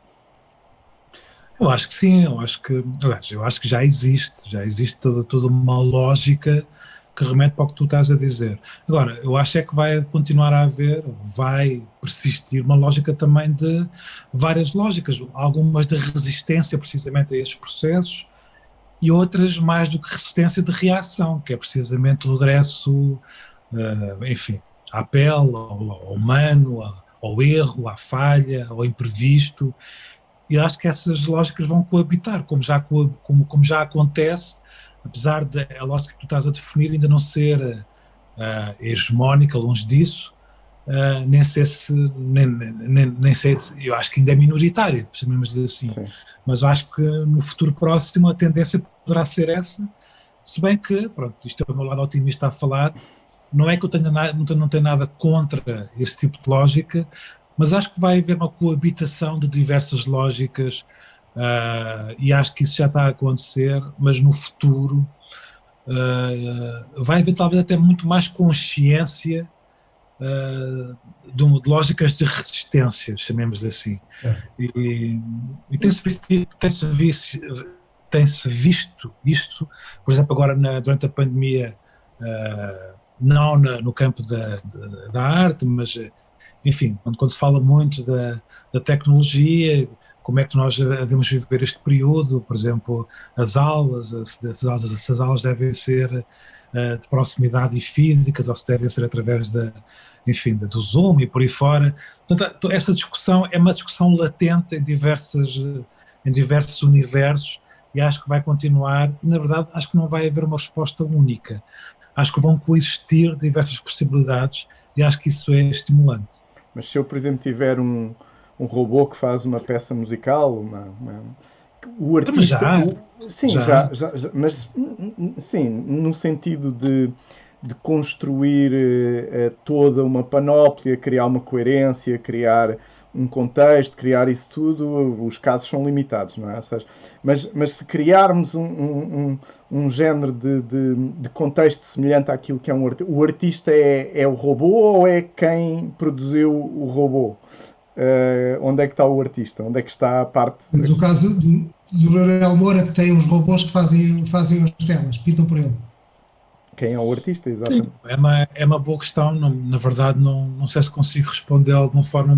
Eu acho que sim, eu acho que já existe toda uma lógica que remete para o que tu estás a dizer. Agora, eu acho é que vai continuar a haver, vai persistir uma lógica também de várias lógicas, algumas de resistência precisamente a estes processos e outras mais do que resistência de reação, que é precisamente o regresso, enfim, à pele, ao humano, ao erro, à falha, ao imprevisto. E acho que essas lógicas vão coabitar, como já acontece, apesar da lógica que tu estás a definir ainda não ser hegemónica, longe disso, nem ser, eu acho que ainda é minoritária, chamemos de assim. Sim. Mas eu acho que no futuro próximo a tendência poderá ser essa, se bem que, pronto, isto é o meu lado otimista a falar, não é que eu não tenha nada contra esse tipo de lógica, mas acho que vai haver uma coabitação de diversas lógicas e acho que isso já está a acontecer, mas no futuro vai haver talvez até muito mais consciência de lógicas de resistência, chamemos assim. E tem-se visto isto, por exemplo, agora durante a pandemia, não no campo da arte, mas enfim, quando se fala muito da tecnologia, como é que nós devemos viver este período, por exemplo, as aulas, se as aulas devem ser de proximidade e físicas, ou se devem ser através do Zoom e por aí fora. Portanto, essa discussão é uma discussão latente em diversos universos e acho que vai continuar, e na verdade acho que não vai haver uma resposta única. Acho que vão coexistir diversas possibilidades e acho que isso é estimulante. Mas se eu, por exemplo, tiver um robô que faz uma peça musical, o artista... Mas sim, no sentido de construir toda uma panóplia, criar uma coerência, criar um contexto, criar isso tudo, os casos são limitados, não é? Ou seja, mas se criarmos um género de contexto semelhante àquilo que é o artista é o robô ou é quem produziu o robô? Onde é que está o artista? Onde é que está a parte... No caso do Leonel Moura, que tem uns robôs que fazem as telas, pintam por ele. Quem é o artista, Sim, exatamente. é uma boa questão. Na verdade, não sei se consigo respondê-la de uma forma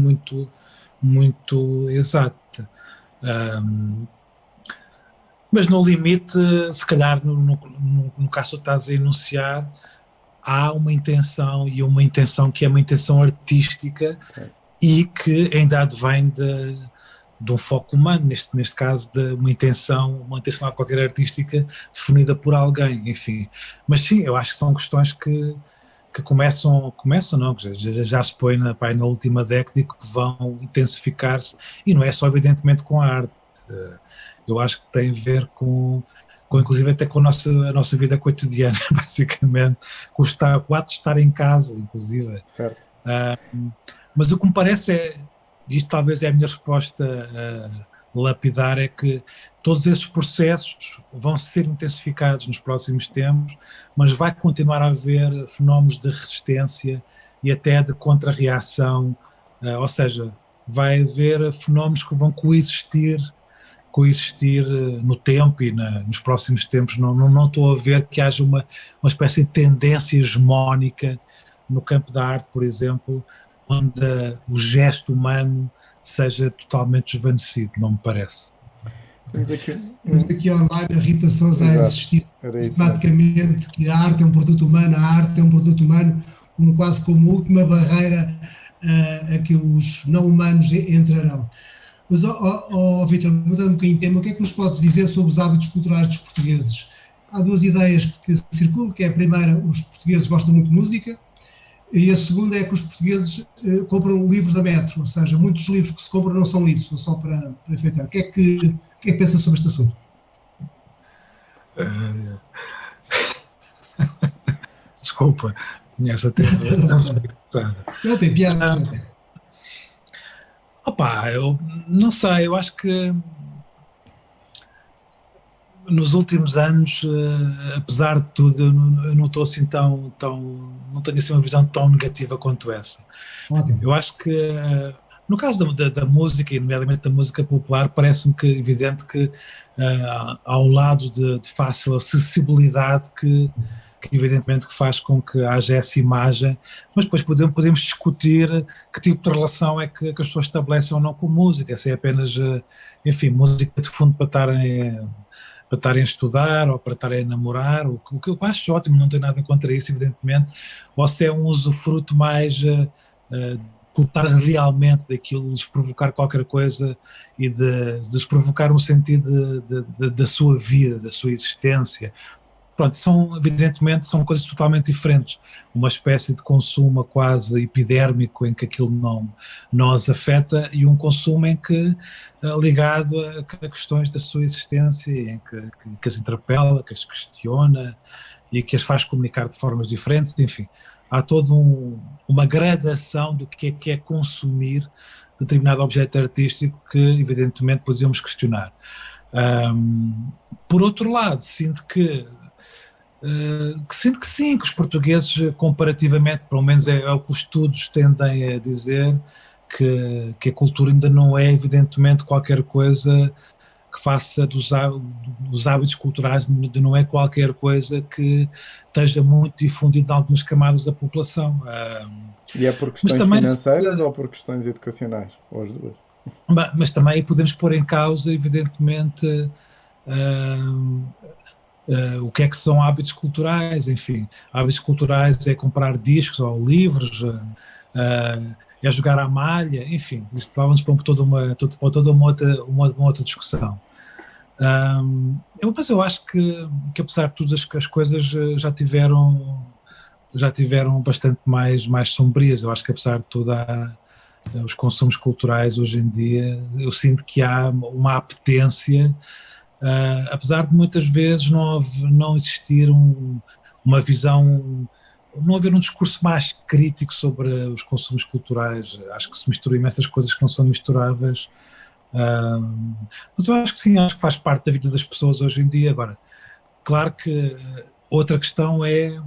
muito exata. Um, mas no limite, se calhar, no caso que tu estás a enunciar, há uma intenção, e uma intenção que é uma intenção artística Certo. e que ainda advém de um foco humano, neste caso de uma intenção qualquer artística definida por alguém, enfim. Mas sim, eu acho que são questões que começam não, que já se põe na última década e que vão intensificar-se, e não é só evidentemente com a arte. Eu acho que tem a ver inclusive até com a nossa vida cotidiana, basicamente, com o ato de estar em casa, inclusive. Certo. Mas o que me parece isto talvez é a minha resposta lapidar, é que todos esses processos vão ser intensificados nos próximos tempos, mas vai continuar a haver fenómenos de resistência e até de contra-reação, ou seja, vai haver fenómenos que vão coexistir no tempo e nos próximos tempos. Não estou a ver que haja uma espécie de tendência hegemónica no campo da arte, por exemplo, onde o gesto humano seja totalmente desvanecido, não me parece. Temos aqui online a Rita Sousa a insistir sistematicamente que a arte é um produto humano, quase como última barreira a que os não humanos entrarão. Mas, Vítor, mudando um bocadinho de tema, o que é que nos podes dizer sobre os hábitos culturais dos portugueses? Há duas ideias que circulam, que é a primeira, os portugueses gostam muito de música, e a segunda é que os portugueses compram livros a metro, ou seja, muitos livros que se compram não são lidos, são só para enfeitar. O que é que pensa sobre este assunto? Desculpa, essa teve não tem piada. Eu não sei, eu acho que nos últimos anos, apesar de tudo, eu não estou assim não tenho assim uma visão tão negativa quanto essa. Ótimo. Eu acho que no caso da música, e nomeadamente da música popular, parece-me que evidente que ao lado de fácil acessibilidade que evidentemente que faz com que haja essa imagem, mas depois podemos discutir que tipo de relação é que as pessoas estabelecem ou não com música, se é apenas, enfim, música de fundo para estarem a estudar ou para estarem a namorar, o que eu acho ótimo, não tenho nada contra isso, evidentemente, ou se é um usufruto mais cultar realmente daquilo, de lhes provocar qualquer coisa e de lhes provocar um sentido da sua vida, da sua existência. Pronto, evidentemente são coisas totalmente diferentes. Uma espécie de consumo quase epidérmico em que aquilo não as afeta, e um consumo em que, ligado a questões da sua existência, em que as interpela, que as questiona e que as faz comunicar de formas diferentes, enfim. Há toda uma gradação do que é consumir determinado objeto artístico que evidentemente podíamos questionar. Por outro lado, sinto que sim, que os portugueses, comparativamente, pelo menos é o que os estudos tendem a dizer, que a cultura ainda não é evidentemente qualquer coisa que faça dos hábitos culturais, não é qualquer coisa que esteja muito difundido em algumas camadas da população. E é por questões financeiras ou por questões educacionais? Ou as duas? Mas também podemos pôr em causa, evidentemente, o que é que são hábitos culturais, enfim. Hábitos culturais é comprar discos ou livros, é jogar à malha, enfim, isso vamos para toda uma outra discussão. Mas eu acho que apesar de tudo as coisas já tiveram bastante mais sombrias. Eu acho que apesar de tudo os consumos culturais hoje em dia, eu sinto que há uma apetência, apesar de muitas vezes não existir uma visão, não haver um discurso mais crítico sobre os consumos culturais. Acho que se misturam imensas coisas que não são misturáveis, mas eu acho que sim, acho que faz parte da vida das pessoas hoje em dia. Agora, claro que outra questão é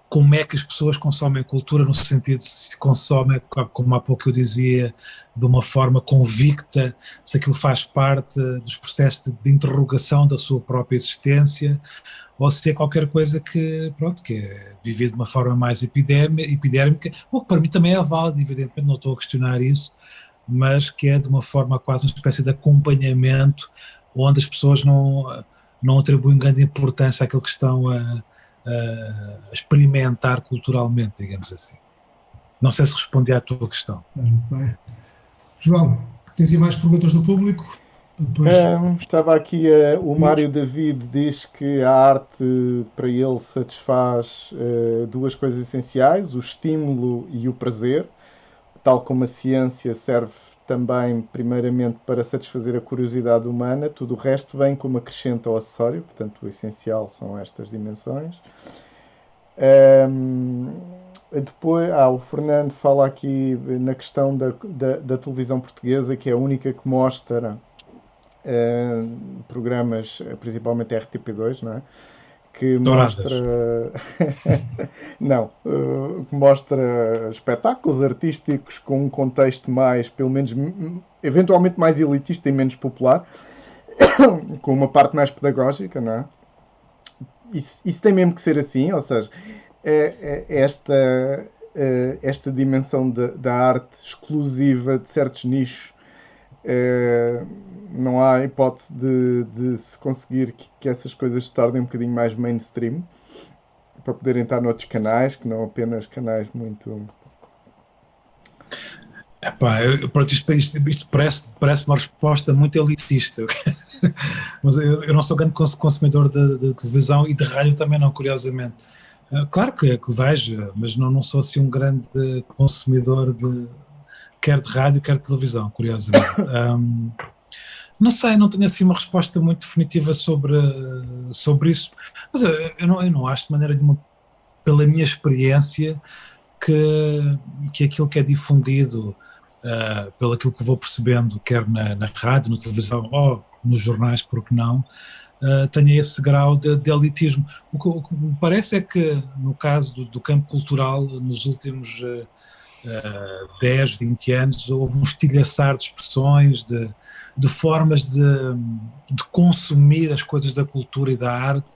como é que as pessoas consomem cultura, no sentido de se consomem, como há pouco eu dizia, de uma forma convicta, se aquilo faz parte dos processos de interrogação da sua própria existência, ou se é qualquer coisa que, pronto, que é vivido de uma forma mais epidérmica, o que para mim também é válido, evidentemente não estou a questionar isso, mas que é de uma forma quase uma espécie de acompanhamento, onde as pessoas não atribuem grande importância àquilo que estão a experimentar culturalmente, digamos assim. Não sei se respondi à tua questão. Muito bem. João, tens aí mais perguntas do público? Depois... Estava aqui, o Mário David diz que a arte para ele satisfaz duas coisas essenciais, o estímulo e o prazer, tal como a ciência serve também primeiramente para satisfazer a curiosidade humana, tudo o resto vem como acrescento ao acessório, portanto o essencial são estas dimensões. Depois, o Fernando fala aqui na questão da televisão portuguesa, que é a única que mostra programas, principalmente RTP2, não é? Que mostra não, que mostra espetáculos artísticos com um contexto mais, pelo menos, eventualmente mais elitista e menos popular, com uma parte mais pedagógica, não é? Isso tem mesmo que ser assim, ou seja, esta dimensão da arte exclusiva de certos nichos, não há hipótese de se conseguir que essas coisas se tornem um bocadinho mais mainstream, para poderem estar noutros canais, que não apenas canais muito... Epá, isto parece uma resposta muito elitista, mas eu não sou grande consumidor de televisão e de rádio também não, curiosamente. Claro que vejo, mas não sou assim um grande consumidor quer de rádio, quer de televisão, curiosamente. Não sei, não tenho assim uma resposta muito definitiva sobre isso, mas eu não acho de maneira nenhuma, pela minha experiência, que aquilo que é difundido, pelo aquilo que vou percebendo, quer na rádio, na televisão ou nos jornais, porque não, tenha esse grau de elitismo. O que me parece é que, no caso do campo cultural, nos últimos 10, 20 anos, houve um estilhaçar de expressões, de formas de consumir as coisas da cultura e da arte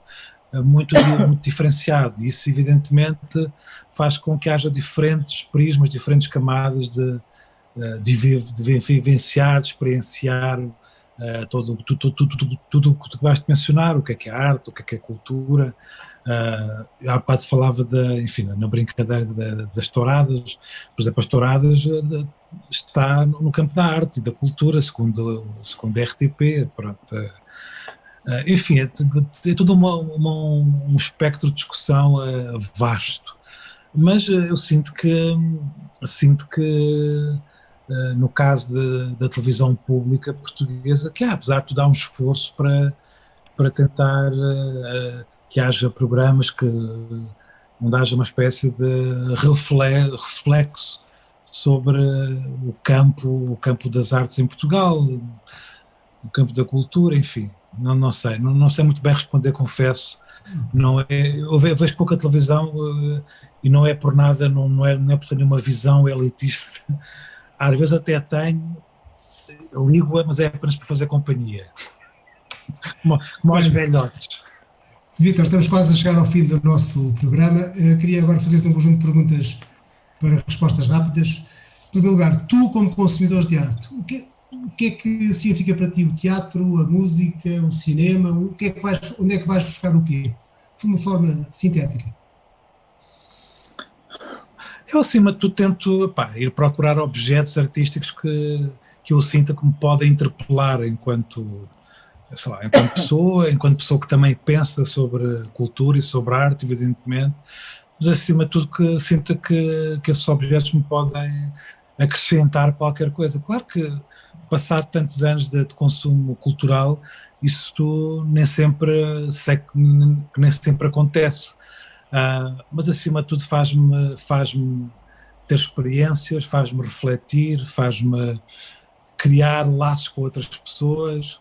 muito diferenciado. Isso, evidentemente, faz com que haja diferentes prismas, diferentes camadas de vivenciar, de experienciar tudo o que tu vais mencionar, o que é arte, o que é cultura. Há bocado falava na brincadeira das touradas. Por exemplo, as touradas está no campo da arte e da cultura, segundo a RTP, pronto. Enfim, é todo um espectro de discussão vasto, mas eu sinto que no caso da televisão pública portuguesa, que apesar de tudo há um esforço para tentar que haja programas onde haja uma espécie de reflexo sobre o campo das artes em Portugal, o campo da cultura, enfim, não sei muito bem responder, confesso. Eu vejo pouca televisão e não é por nada, não é por ter nenhuma visão elitista. Às vezes até tenho, ligo-a, mas é apenas para fazer companhia, como aos velhotes. Vítor, estamos quase a chegar ao fim do nosso programa. Queria agora fazer-te um conjunto de perguntas para respostas rápidas. Em primeiro lugar, tu como consumidor de arte, o que é que significa para ti o teatro, a música, o cinema? Onde é que vais buscar o quê? De uma forma sintética. Eu, acima de tudo, tento ir procurar objetos artísticos que eu sinta que me podem interpelar enquanto pessoa que também pensa sobre cultura e sobre arte, evidentemente, mas acima de tudo que sinta que esses objetos me podem acrescentar qualquer coisa. Claro que, passado tantos anos de consumo cultural, isso nem sempre acontece. Mas acima de tudo faz-me ter experiências, faz-me refletir, faz-me criar laços com outras pessoas,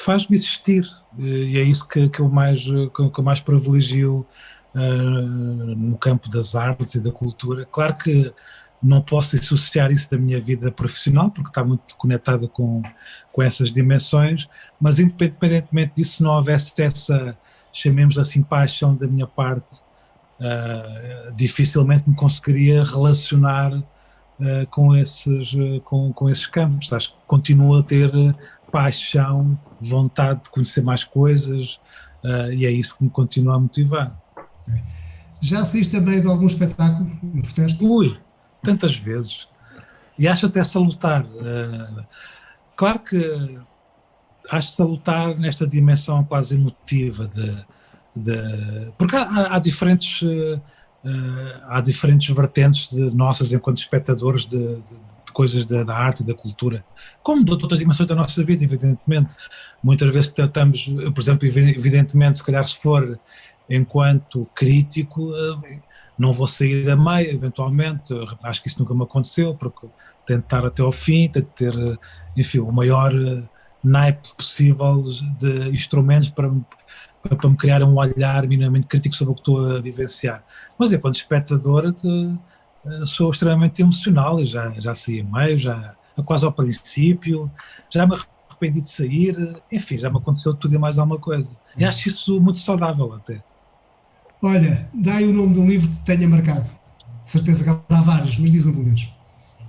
faz-me existir, e é isso que eu mais privilegio no campo das artes e da cultura. Claro que não posso dissociar isso da minha vida profissional, porque está muito conectada com essas dimensões, mas independentemente disso, se não houvesse essa, chamemos assim, paixão da minha parte, dificilmente me conseguiria relacionar com esses campos. Acho que continuo a ter paixão, vontade de conhecer mais coisas, e é isso que me continua a motivar. Já saíste também de algum espetáculo em protesto? Ui, tantas vezes. E acho até salutar. Claro que acho salutar nesta dimensão quase emotiva porque há diferentes vertentes nossas enquanto espectadores de coisas da arte e da cultura, como de outras dimensões da nossa vida, evidentemente. Muitas vezes estamos, por exemplo, evidentemente, se calhar se for enquanto crítico, não vou sair a meio, eventualmente, acho que isso nunca me aconteceu, porque tento estar até ao fim, tento ter, enfim, o maior naipe possível de instrumentos para me criar um olhar minimamente crítico sobre o que estou a vivenciar. Mas enquanto espectador sou extremamente emocional e já saí a meio, já quase ao princípio, já me arrependi de sair, enfim, já me aconteceu tudo e mais alguma coisa. E acho isso muito saudável até. Olha, dá aí o nome de um livro que te tenha marcado. De certeza que há vários, mas diz um pelo menos.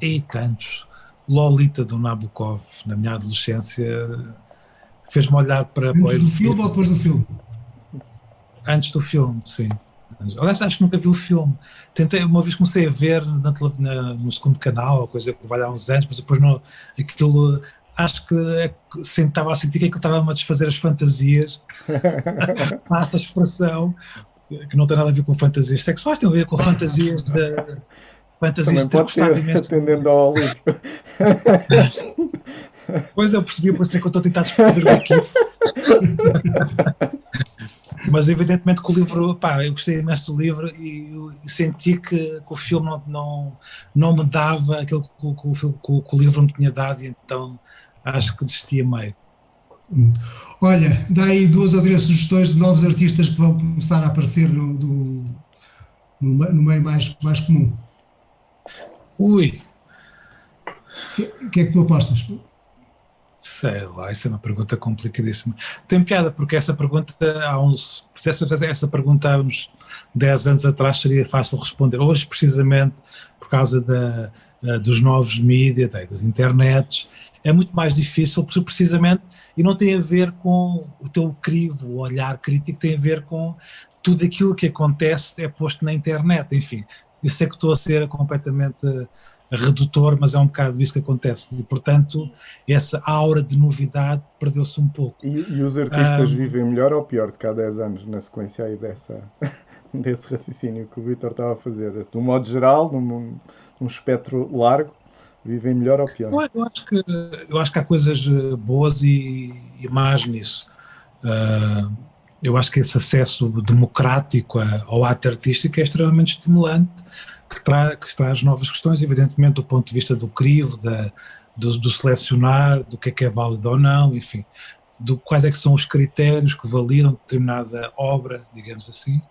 E tantos. Lolita, do Nabokov, na minha adolescência, fez-me olhar para... Antes do filme ou depois do filme? Antes do filme, sim. Aliás, acho que nunca vi o filme. Uma vez comecei a ver no segundo canal, ou coisa que vai há uns anos, mas depois aquilo... Acho que estava a sentir que aquilo estava-me a desfazer as fantasias. Essa expressão, que não tem nada a ver com fantasias sexuais, tem a ver com fantasias de... Fantasias também pode ser, atendendo ao livro. Pois eu percebi, por isso é que eu estou a tentar desfazer o arquivo. Mas evidentemente que o livro, eu gostei imenso do livro e senti que o filme não me dava aquilo que o livro me tinha dado, e então acho que desisti a meio. Olha, dá aí 2 ou 3 sugestões de novos artistas que vão começar a aparecer no meio mais comum. Ui. O que é que tu apostas? Sei lá, isso é uma pergunta complicadíssima. Tem piada, porque essa pergunta, essa pergunta há uns 10 anos atrás seria fácil responder. Hoje, precisamente, por causa dos novos mídias, das internets, é muito mais difícil, precisamente, e não tem a ver com o teu crivo, o olhar crítico, tem a ver com tudo aquilo que acontece é posto na internet, enfim. Eu sei que estou a ser completamente redutor, mas é um bocado isso que acontece, e portanto essa aura de novidade perdeu-se um pouco. E os artistas vivem melhor ou pior de cá a 10 anos, na sequência aí desse raciocínio que o Vítor estava a fazer? De um modo geral, num espectro largo, vivem melhor ou pior? Eu acho que há coisas boas e más nisso. Eu acho que esse acesso democrático ao ato artístico é extremamente estimulante, que traz novas questões, evidentemente do ponto de vista do crivo, do selecionar, do que é válido ou não, enfim, quais é que são os critérios que validam determinada obra, digamos assim.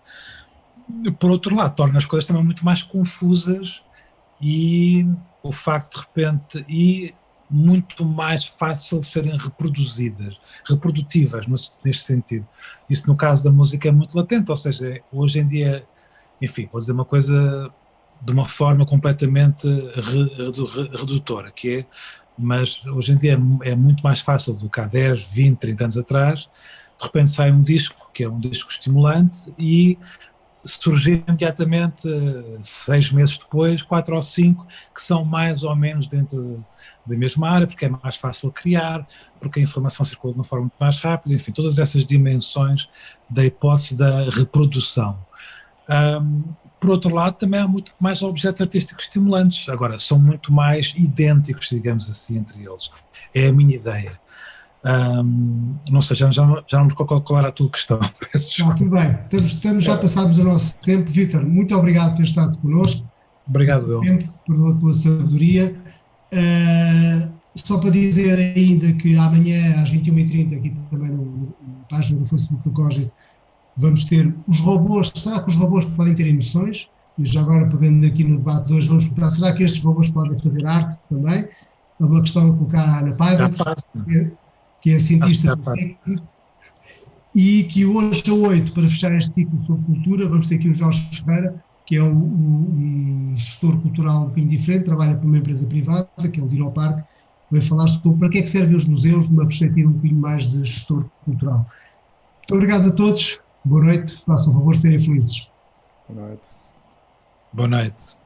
Por outro lado, torna as coisas também muito mais confusas, e o facto de repente, e muito mais fácil de serem reprodutivas neste sentido. Isso no caso da música é muito latente, ou seja, hoje em dia, enfim, vou dizer uma coisa de uma forma completamente redutora, mas hoje em dia é muito mais fácil do que há 10, 20, 30 anos atrás, de repente sai um disco, que é um disco estimulante, e surgir imediatamente 6 meses depois, 4 ou 5, que são mais ou menos dentro da mesma área, porque é mais fácil criar, porque a informação circula de uma forma muito mais rápida, enfim, todas essas dimensões da hipótese da reprodução. Por outro lado, também há muito mais objetos artísticos estimulantes, agora são muito mais idênticos, digamos assim, entre eles. É a minha ideia. Não sei, já não me recordo qual era a tua questão. Peço desculpa. Tudo bem, já passámos o nosso tempo. Vítor, muito obrigado por ter estado connosco. Obrigado, eu. Pela tua sabedoria. Só para dizer ainda que amanhã às 21h30, aqui também na página do Facebook do Cogito, vamos ter os robôs. Será que os robôs podem ter emoções? E já agora, pegando aqui no debate de hoje, vamos perguntar, será que estes robôs podem fazer arte também? É uma questão a colocar à Ana Paiva, que é cientista técnico, e que hoje às 8, para fechar este ciclo sobre cultura, vamos ter aqui o Jorge Ferreira, que é um gestor cultural um bocadinho diferente, trabalha para uma empresa privada, que é o Dinoparque, vai falar sobre para que é que servem os museus, numa perspectiva um bocadinho mais de gestor cultural. Muito obrigado a todos, boa noite, façam o favor de serem felizes. Boa noite. Boa noite.